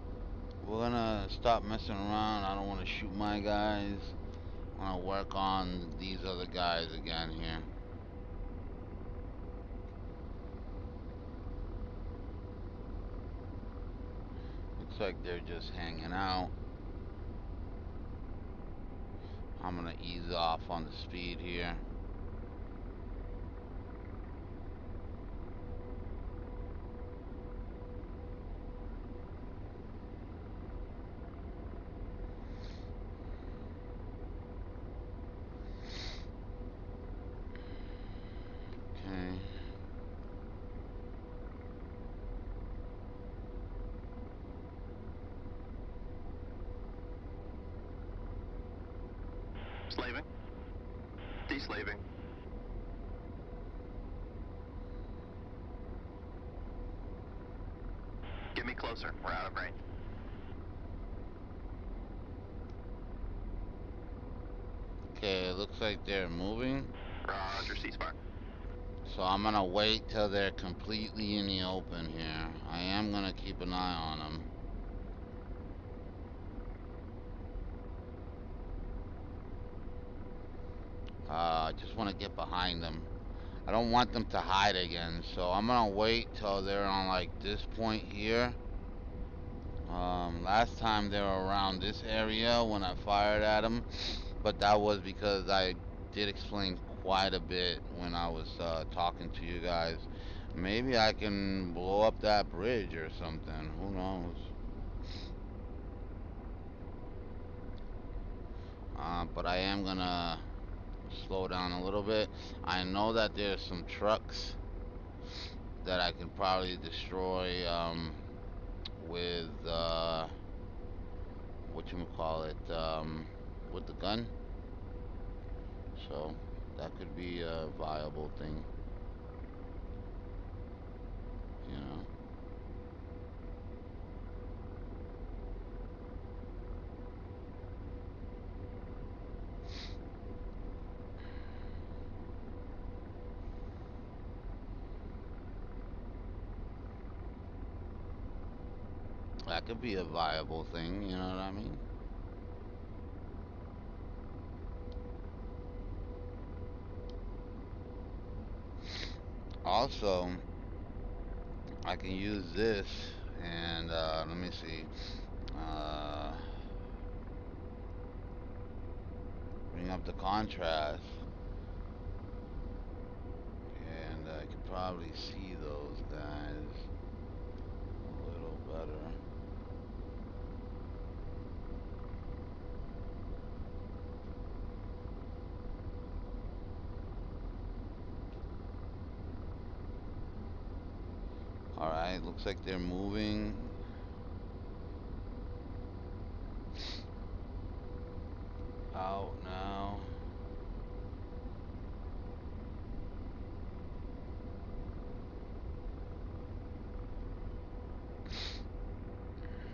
we're gonna stop messing around. I don't want to shoot my guys. I want to work on these other guys again here. Looks like they're just hanging out. I'm gonna ease off on the speed here. Okay. Slaving. Deslaving. Get me closer. We're out of range. Okay, it looks like they're moving. Roger, ceasefire. So I'm gonna wait till they're completely in the open here. I am gonna keep an eye on them. I just want to get behind them. I don't want them to hide again, so I'm gonna wait till they're on like this point here. Last time they were around this area when I fired at them, but that was because I did explain quite a bit when I was talking to you guys. Maybe I can blow up that bridge or something. Who knows? But I am gonna slow down a little bit. I know that there's some trucks that I can probably destroy with what you call it with the gun. So that could be a viable thing, you know. That could be a viable thing, you know what I mean? Also, I can use this and let me see. Uh, bring up the contrast, and I could probably see those guys a little better. Alright, looks like they're moving. Out now.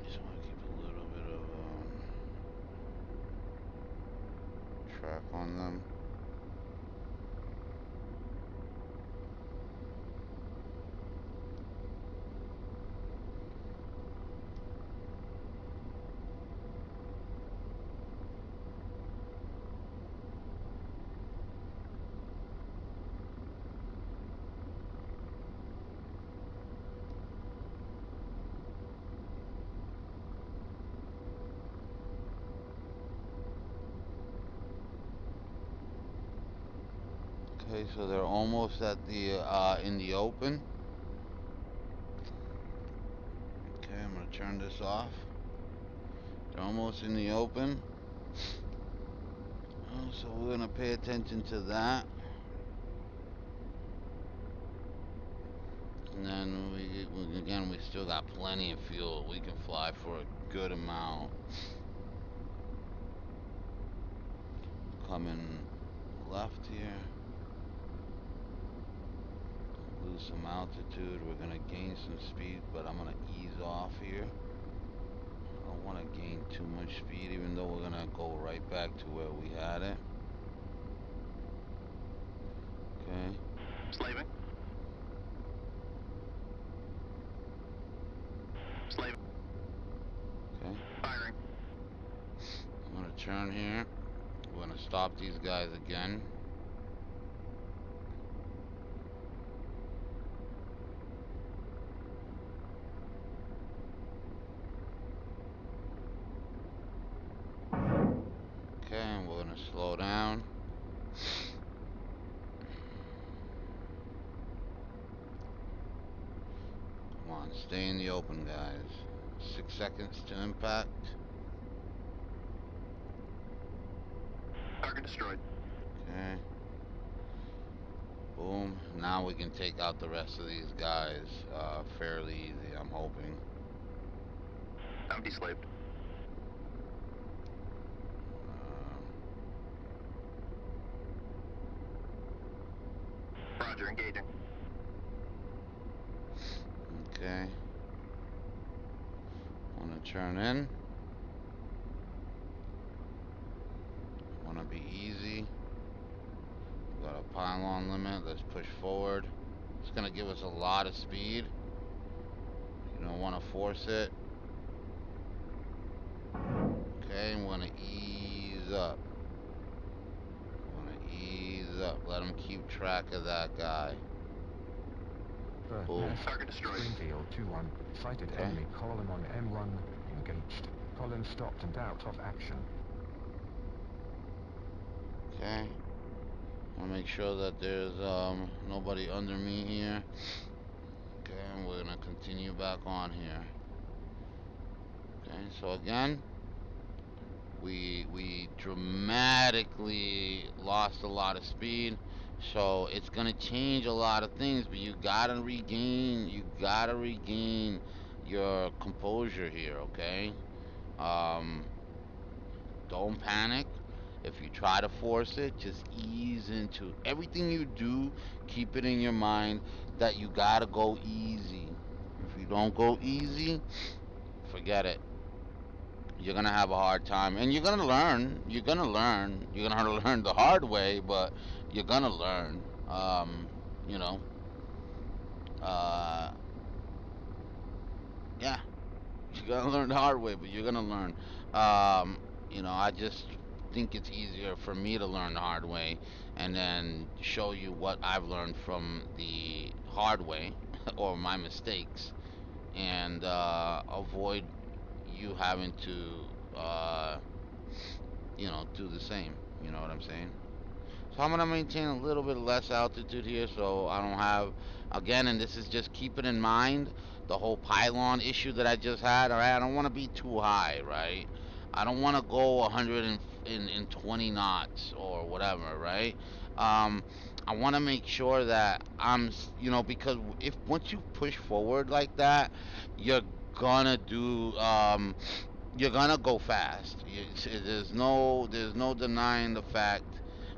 Just want to keep a little bit of track on them. Okay, so they're almost at the in the open. Okay, I'm gonna turn this off. They're almost in the open. Oh, so we're gonna pay attention to that. And then again, we still got plenty of fuel. We can fly for a good amount. Coming left here. Lose some altitude. We're gonna gain some speed, but I'm gonna ease off here. I don't want to gain too much speed, even though we're gonna go right back to where we had it. Okay. Slaving. Slaving. Okay. Firing. I'm gonna turn here. We're gonna stop these guys again. Okay, and we're gonna slow down. Come on, stay in the open, guys. 6 seconds to impact. Target destroyed. Okay. Boom. Now we can take out the rest of these guys fairly easy, I'm hoping. I'm deslaved. Roger, engaging. Okay. Want to turn in. Want to be easy. We got a pylon limit. Let's push forward. It's going to give us a lot of speed. You don't want to force it. Okay, and we're going to ease up. Ease up. Let them keep track of that guy. Boom. Target destroyed. Springfield 2-1. Sighted Okay. enemy column on M1. Engaged. Column stopped and out of action. Okay. I'll make sure that there's nobody under me here. Okay, and we're gonna continue back on here. Okay, so again, we dramatically lost a lot of speed. So it's gonna change a lot of things, but you gotta regain your composure here, okay? Um, don't panic. If you try to force it, just ease into everything you do. Keep it in your mind that you gotta go easy. If you don't go easy, forget it. You're gonna have a hard time, and you're gonna learn. You're gonna learn. You're gonna learn the hard way, but you're gonna learn. You know, uh, yeah, you're gonna learn the hard way, but you're gonna learn. I just think it's easier for me to learn the hard way, and then show you what I've learned from the hard way or my mistakes, and avoid you having to, uh, do the same. You know what I'm saying? So I'm gonna maintain a little bit less altitude here, so I don't have, again, and this is just keep it in mind, the whole pylon issue that I just had. All right, I don't want to be too high, right? I don't want to go 120 knots or whatever, right? Um, I want to make sure that because if once you push forward like that, you're gonna do you're gonna go fast. There's no denying the fact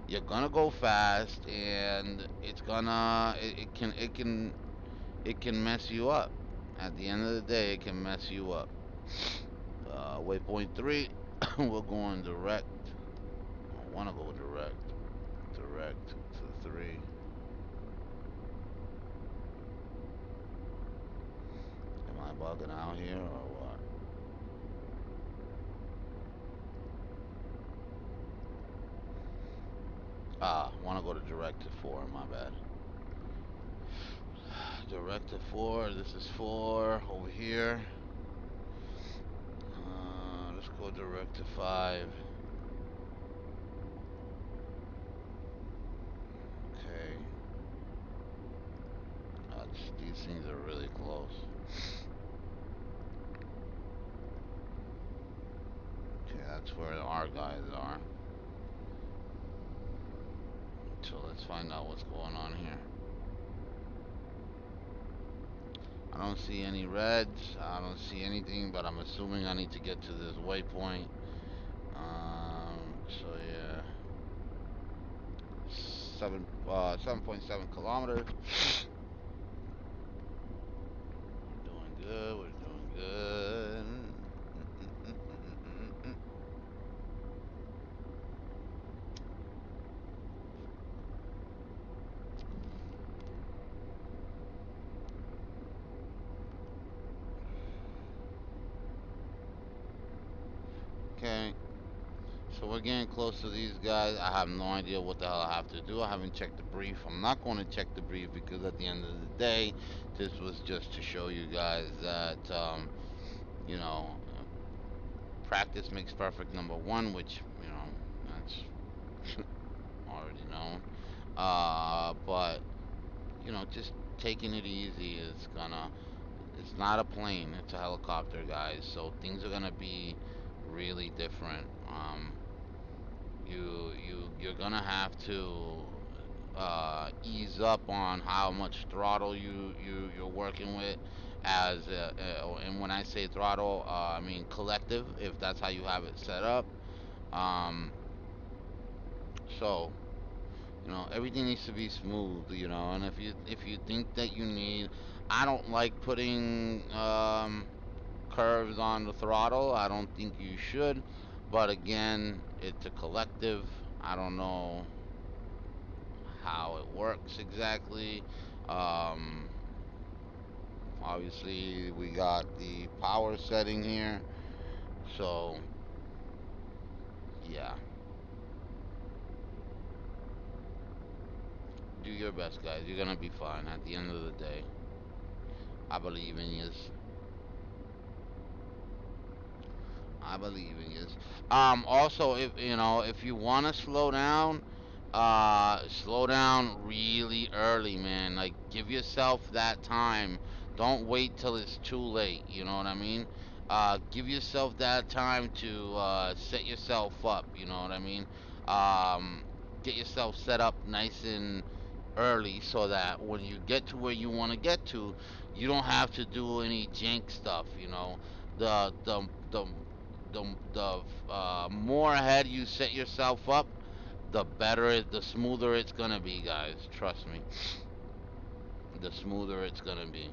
you're gonna go fast, and it can mess you up. At the end of the day, it can mess you up. Waypoint three, we're going direct. I want to go direct. Direct to three. Am I bugging out here or what? Want to go to direct to four. My bad. Direct to four. This is four over here. Let's go direct to five. Okay. These things are really close. Okay, that's where our guys are. So let's find out what's going on here. I don't see any reds. I don't see anything, but I'm assuming I need to get to this waypoint. So yeah, 7.7 kilometers. We're doing good. We're doing good. Okay, so we're getting close to these guys. I have no idea what the hell I have to do. I haven't checked the brief. I'm not going to check the brief because at the end of the day, this was just to show you guys that you know, practice makes perfect, number one, which that's already known. But just taking it easy is gonna. It's not a plane; it's a helicopter, guys. So things are gonna be really different. You're gonna have to ease up on how much throttle you're working with. And when I say throttle, I mean collective, if that's how you have it set up. Um, so everything needs to be smooth, and if you think that you need, I don't like putting curves on the throttle. I don't think you should, but again, it's a collective. I don't know how it works exactly. um Obviously we got the power setting here, so yeah, do your best, guys. You're gonna be fine at the end of the day. I believe in you. I believe in you. Also, if you want to slow down really early, man. Like, give yourself that time. Don't wait till it's too late. You know what I mean? Give yourself that time to set yourself up. You know what I mean? Get yourself set up nice and early so that when you get to where you want to get to, you don't have to do any jank stuff. The the the the more ahead you set yourself up, the better, the smoother it's gonna be, guys. Trust me, the smoother it's gonna be.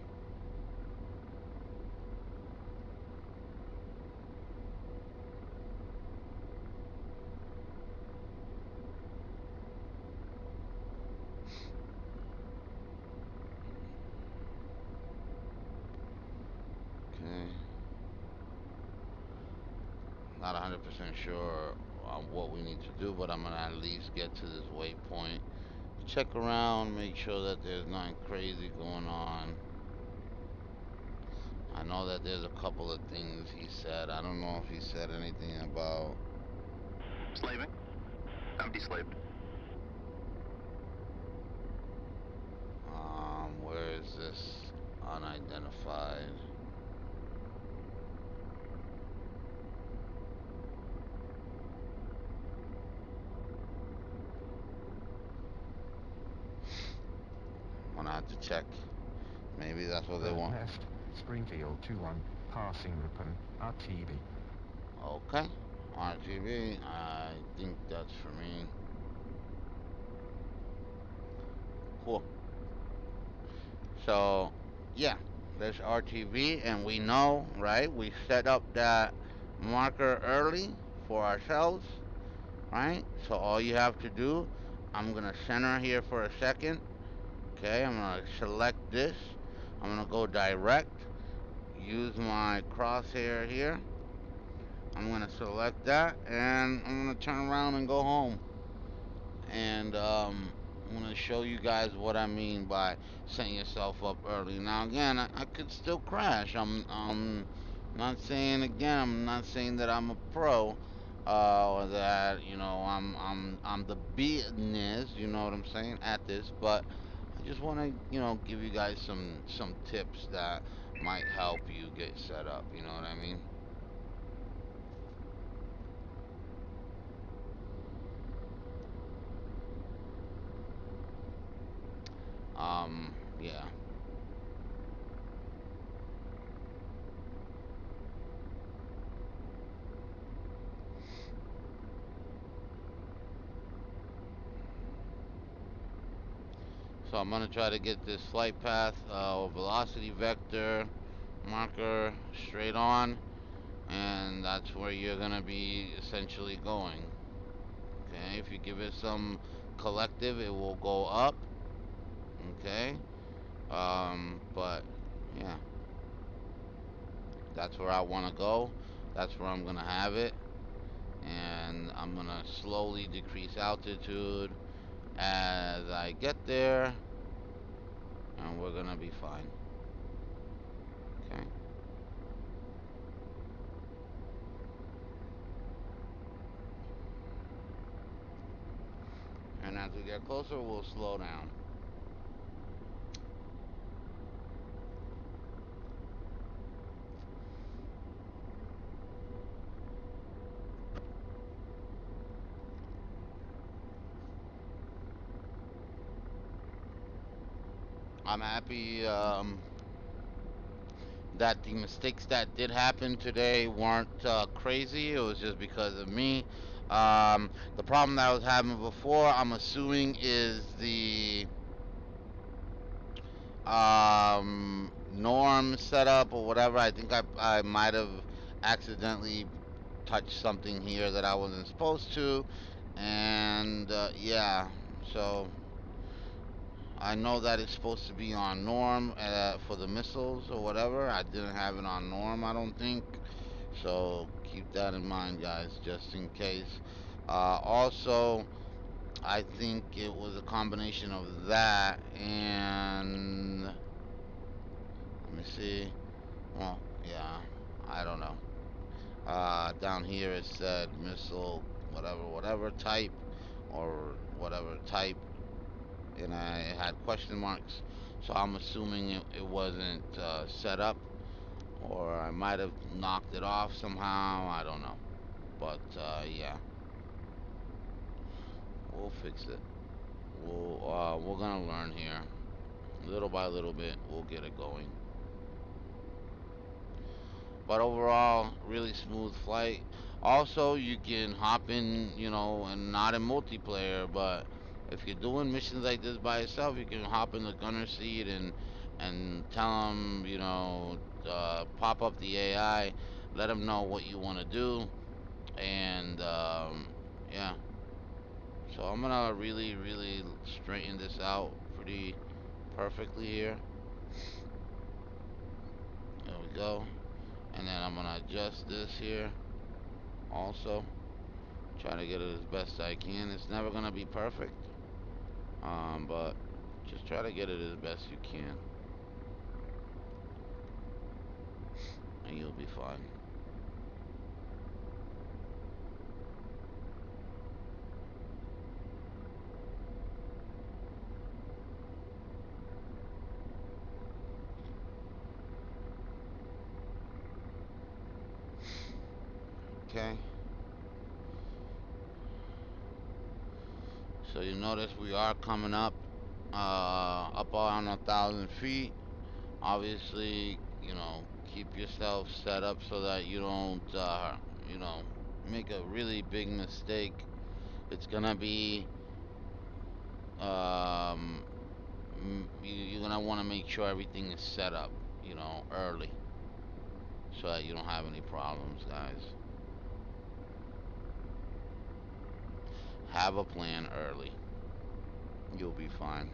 Okay, not 100% sure on what we need to do, but I'm gonna at least get to this waypoint. Check around, make sure that there's nothing crazy going on. I know that there's a couple of things he said. I don't know if he said anything about. Slaving. I'm deslaved. Where is this unidentified? have to check. Maybe that's what they Bird want. Nest, Springfield 2-1, passing Ripon, RTB. Okay. RTB, I think that's for me. Cool. So, yeah, there's RTV, and we know, right? We set up that marker early for ourselves, right? So all you have to do, I'm gonna center here for a second. Okay, I'm gonna select this. I'm gonna go direct. Use my crosshair here. I'm gonna select that, and I'm gonna turn around and go home. And I'm gonna show you guys what I mean by setting yourself up early. Now, again, I could still crash. I'm not saying again. I'm not saying that I'm a pro, or that I'm the business. You know what I'm saying at this, but I just want to give you guys some tips that might help you get set up. You know what I mean? Yeah. So I'm gonna try to get this flight path or velocity vector marker straight on, and that's where you're gonna be essentially going. Okay, if you give it some collective, it will go up. Okay, but yeah, that's where I want to go. That's where I'm gonna have it, and I'm gonna slowly decrease altitude as I get there, and we're gonna be fine. Okay. And as we get closer, we'll slow down. I'm happy that the mistakes that did happen today weren't crazy. It was just because of me. The problem that I was having before, I'm assuming, is the norm setup or whatever. I think I might have accidentally touched something here that I wasn't supposed to. And yeah, so I know that it's supposed to be on norm for the missiles or whatever. I didn't have it on norm, I don't think. So keep that in mind, guys, just in case. Also, I think it was a combination of that and let me see. Well, yeah, I don't know. Down here it said missile, whatever type, or whatever type, and it had question marks. So I'm assuming it wasn't set up, or I might have knocked it off somehow. I don't know. But yeah, we'll fix it. We're gonna learn here, little by little bit. We'll get it going. But overall, really smooth flight. Also, you can hop in, and not in multiplayer, but if you're doing missions like this by yourself, you can hop in the gunner seat and tell them, pop up the AI, let them know what you want to do, and yeah. So I'm gonna really, really straighten this out pretty perfectly here. There we go. And then I'm gonna adjust this here also. Try to get it as best I can. It's never gonna be perfect, but just try to get it as best you can, and you'll be fine. Okay. So you notice we are coming up. up on 1,000 feet. Obviously, keep yourself set up so that you don't, make a really big mistake. It's gonna be, um, you're gonna want to make sure everything is set up, early, so that you don't have any problems, guys. Have a plan early. You'll be fine.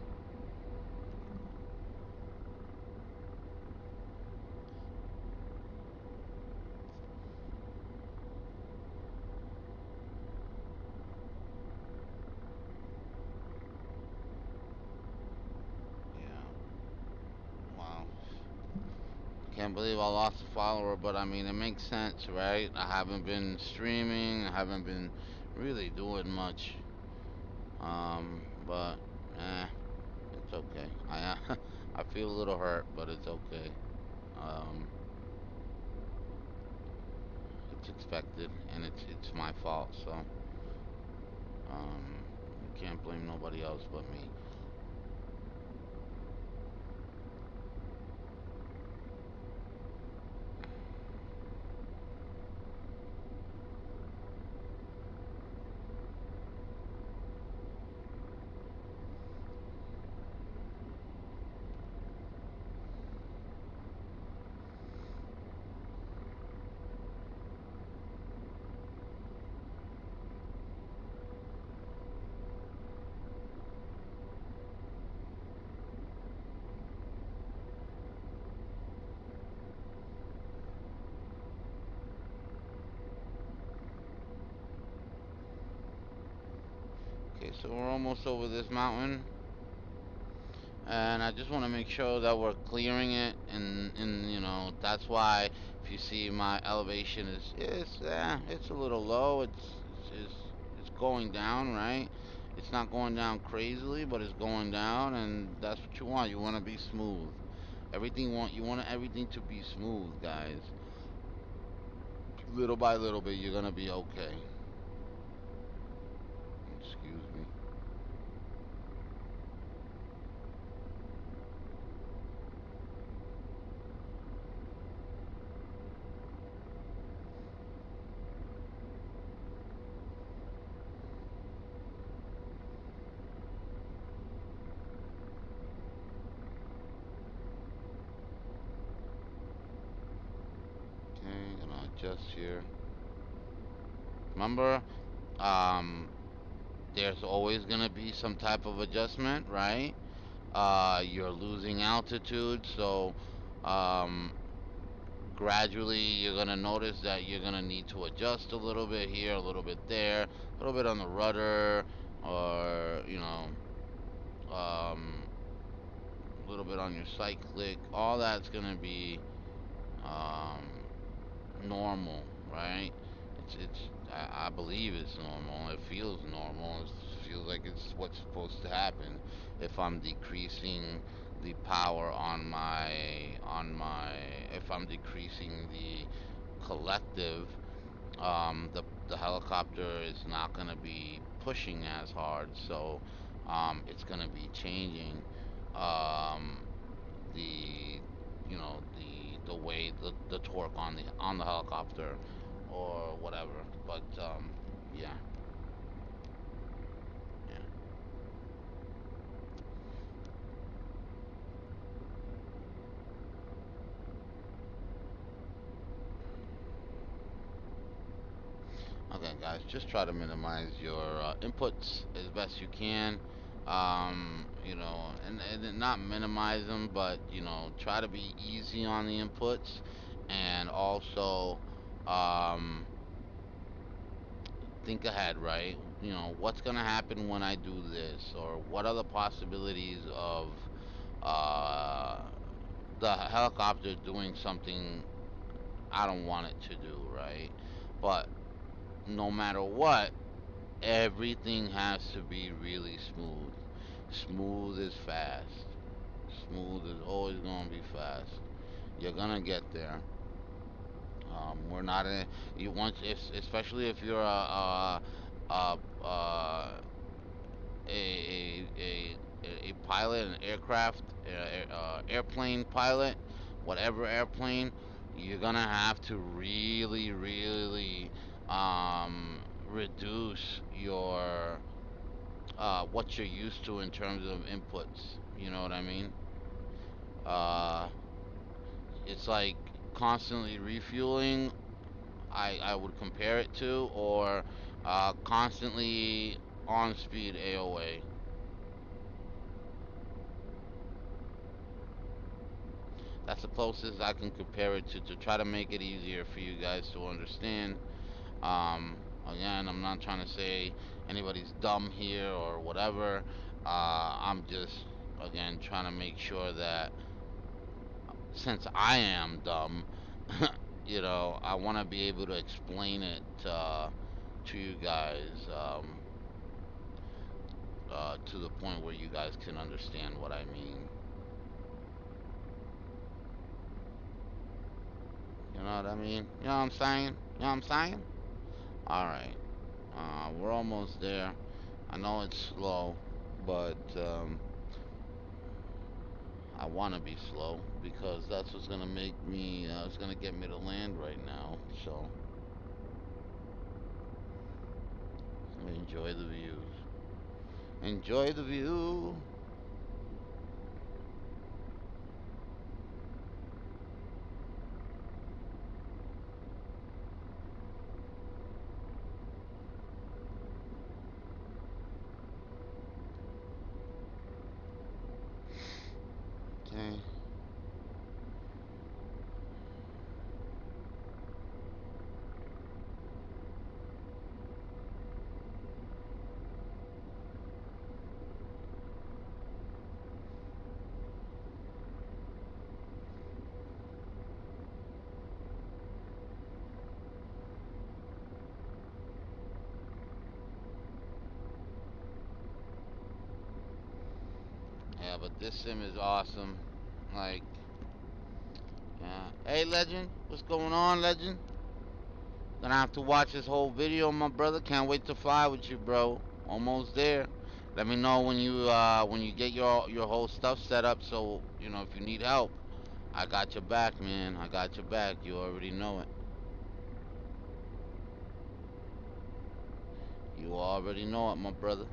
Yeah. Wow. Can't believe I lost a follower, but I mean, it makes sense, right? I haven't been streaming, I haven't been really doing much. But, it's okay. I feel a little hurt, but it's okay. Um, it's expected, and it's my fault, so, you can't blame nobody else but me. Okay, so we're almost over this mountain. And I just want to make sure that we're clearing it, and that's why if you see my elevation it's a little low. It's going down, right? It's not going down crazily, but it's going down, and that's what you want. You want to be smooth. You want everything to be smooth, guys. Little by little bit, you're gonna be okay. Excuse me. Okay, gonna adjust here. Remember, um, there's always going to be some type of adjustment, right? You're losing altitude, so um, gradually you're going to notice that you're going to need to adjust a little bit here, a little bit there, a little bit on the rudder, or, a little bit on your cyclic. All that's going to be um, normal, right? I believe it's normal. It feels normal. It feels like it's what's supposed to happen. If I'm decreasing the power if I'm decreasing the collective, the helicopter is not going to be pushing as hard, so it's going to be changing um, the the way the torque on the helicopter or whatever. But yeah, yeah. Okay, guys, just try to minimize your inputs as best you can. And not minimize them, but try to be easy on the inputs, and also um think ahead, right? What's gonna happen when I do this, or what are the possibilities of uh the helicopter doing something I don't want it to do, right? But no matter what, everything has to be really smooth. Smooth is fast. Smooth is always gonna be fast. You're gonna get there. We're not in you once if especially if you're a a pilot, an aircraft, airplane pilot, whatever airplane, you're gonna have to really, really reduce your what you're used to in terms of inputs. You know what I mean? Uh, it's like constantly refueling. I would compare it to, or constantly on speed AOA. That's the closest I can compare it to try to make it easier for you guys to understand. Again, I'm not trying to say anybody's dumb here or whatever. I'm just again trying to make sure that since I am dumb, I want to be able to explain it to you guys to the point where you guys can understand what I mean. You know what I mean? You know what I'm saying? You know what I'm saying? All right. We're almost there. I know it's slow, but I want to be slow because that's what's gonna make me. It's gonna get me to land right now. So enjoy the views. Enjoy the view. Okay. Yeah, but this sim is awesome. Like, yeah. Hey, Legend, what's going on, Legend? Gonna have to watch this whole video, my brother. Can't wait to fly with you, bro. Almost there. Let me know when you get your whole stuff set up. So if you need help, I got your back, man. I got your back. You already know it. You already know it, my brother.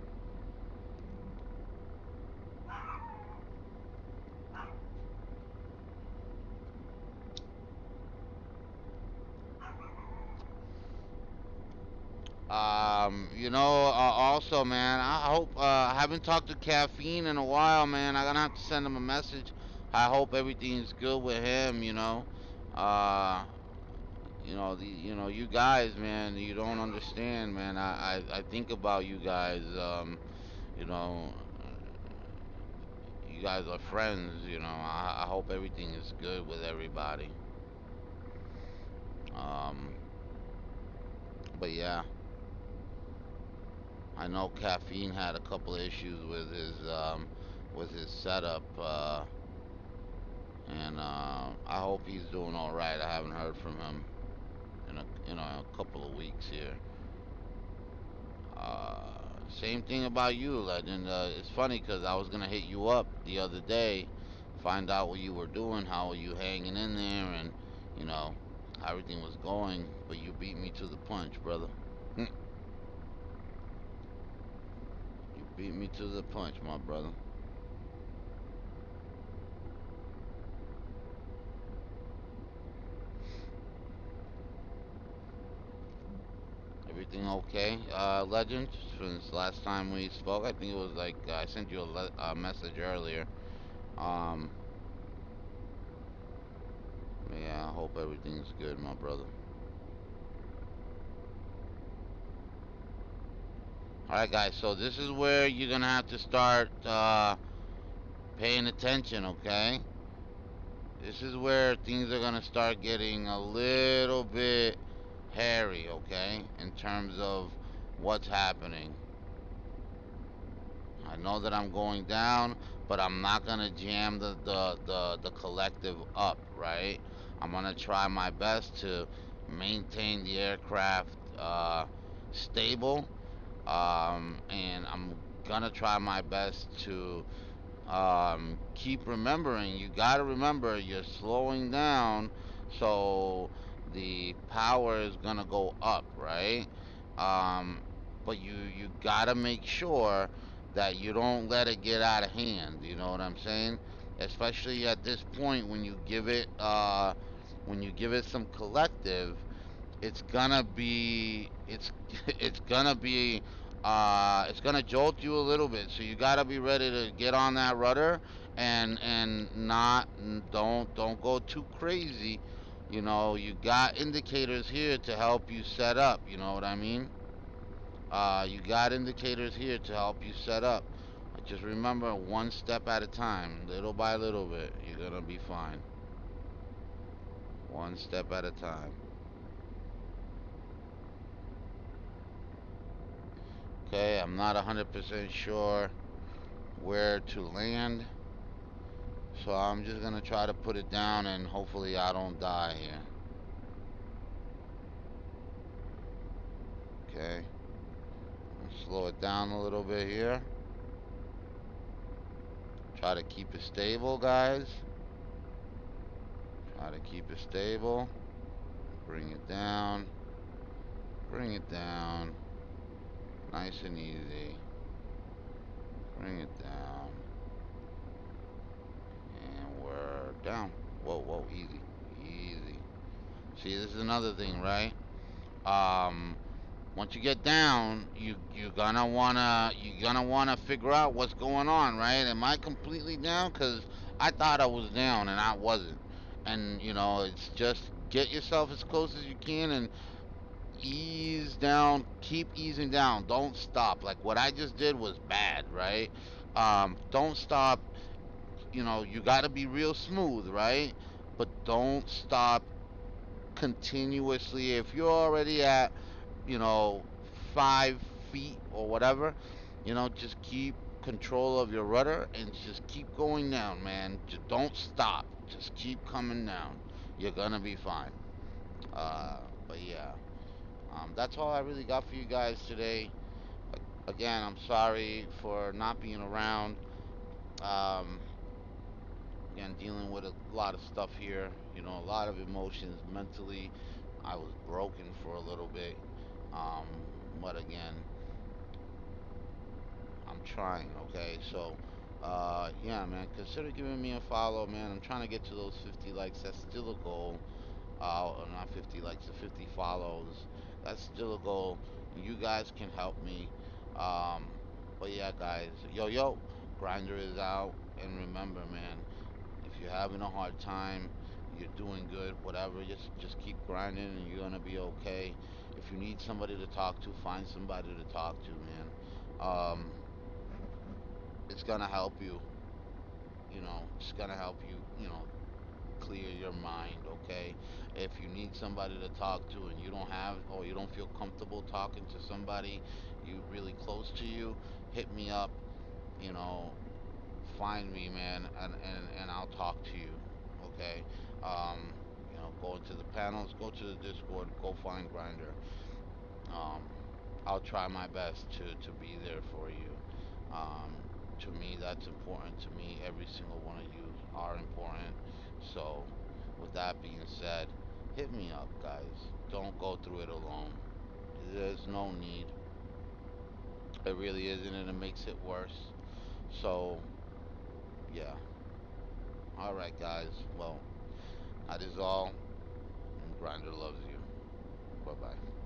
Also, man, I hope I haven't talked to Caffeine in a while, man. I'm gonna have to send him a message. I hope everything's good with him. Uh, you guys, man. You don't understand, man. I think about you guys. You know, you guys are friends. I hope everything is good with everybody. Um, but yeah, I know Caffeine had a couple of issues with his setup, and I hope he's doing all right. I haven't heard from him in a couple of weeks here. Same thing about you, Legend. It's funny because I was gonna hit you up the other day, find out what you were doing, how were you hanging in there, and you know how everything was going. But you beat me to the punch, brother. You beat me to the punch, my brother. Everything okay, Legend? Since last time we spoke, I think it was like I sent you a message earlier. Um, yeah, I hope everything's good, my brother. All right, guys. So this is where you're gonna have to start paying attention, okay? This is where things are gonna start getting a little bit hairy, okay? In terms of what's happening. I know that I'm going down, but I'm not gonna jam the collective up, right? I'm gonna try my best to maintain the aircraft stable, and I'm gonna try my best to keep remembering. You got to remember you're slowing down, so the power is gonna go up, right? um but you got to make sure that you don't let it get out of hand, you know what I'm saying? Especially at this point when you give it some collective, it's gonna be it's gonna jolt you a little bit, so you gotta be ready to get on that rudder and not don't go too crazy. You know, you got indicators here to help you set up, you know what I mean? You got indicators here to help you set up. Just remember, one step at a time, little by little bit, you're gonna be fine. One step at a time. Okay, I'm not 100% sure where to land. So I'm just gonna try to put it down and hopefully I don't die here. Okay, slow it down a little bit here. Try to keep it stable, guys. Try to keep it stable. Bring it down. Bring it down. Nice and easy. Bring it down. And we're down. Whoa, whoa, easy. Easy. See, this is another thing, right? Um, Once you get down, you're gonna wanna figure out what's going on, right? Am I completely down? Cause I thought I was down and I wasn't. And it's just get yourself as close as you can and ease down. Keep easing down. Don't stop. Like what I just did was bad, right? Don't stop. You got to be real smooth, right? But don't stop continuously. If you're already at you know, 5 feet or whatever, just keep control of your rudder and just keep going down, man. Just don't stop. Just keep coming down. You're gonna be fine. But yeah, that's all I really got for you guys today. Again, I'm sorry for not being around. Um, Again, dealing with a lot of stuff here. A lot of emotions mentally. I was broken for a little bit. But again, I'm trying, okay? So, yeah, man, consider giving me a follow, man. I'm trying to get to those 50 likes. That's still a goal. Or not 50 likes, the 50 follows. That's still a goal. You guys can help me. Um, but yeah, guys, yo, Grinder is out. And remember, man, if you're having a hard time, you're doing good, whatever, just keep grinding and you're gonna be okay. If you need somebody to talk to, find somebody to talk to, man. Um, it's gonna help you. It's gonna help you. Clear your mind. Okay. If you need somebody to talk to and you don't have or you don't feel comfortable talking to somebody you really close to you, hit me up. You know, find me, man, and I'll talk to you. Okay. Um, go into the panels, go to the Discord, go find Grinder. um, I'll try my best to be there for you. To me, that's important. To me, every single one of you are important. So, with that being said, hit me up, guys. Don't go through it alone. There's no need. It really isn't, and it makes it worse. So, yeah. All right, guys. Well, that is all. And Grinder loves you. Bye bye.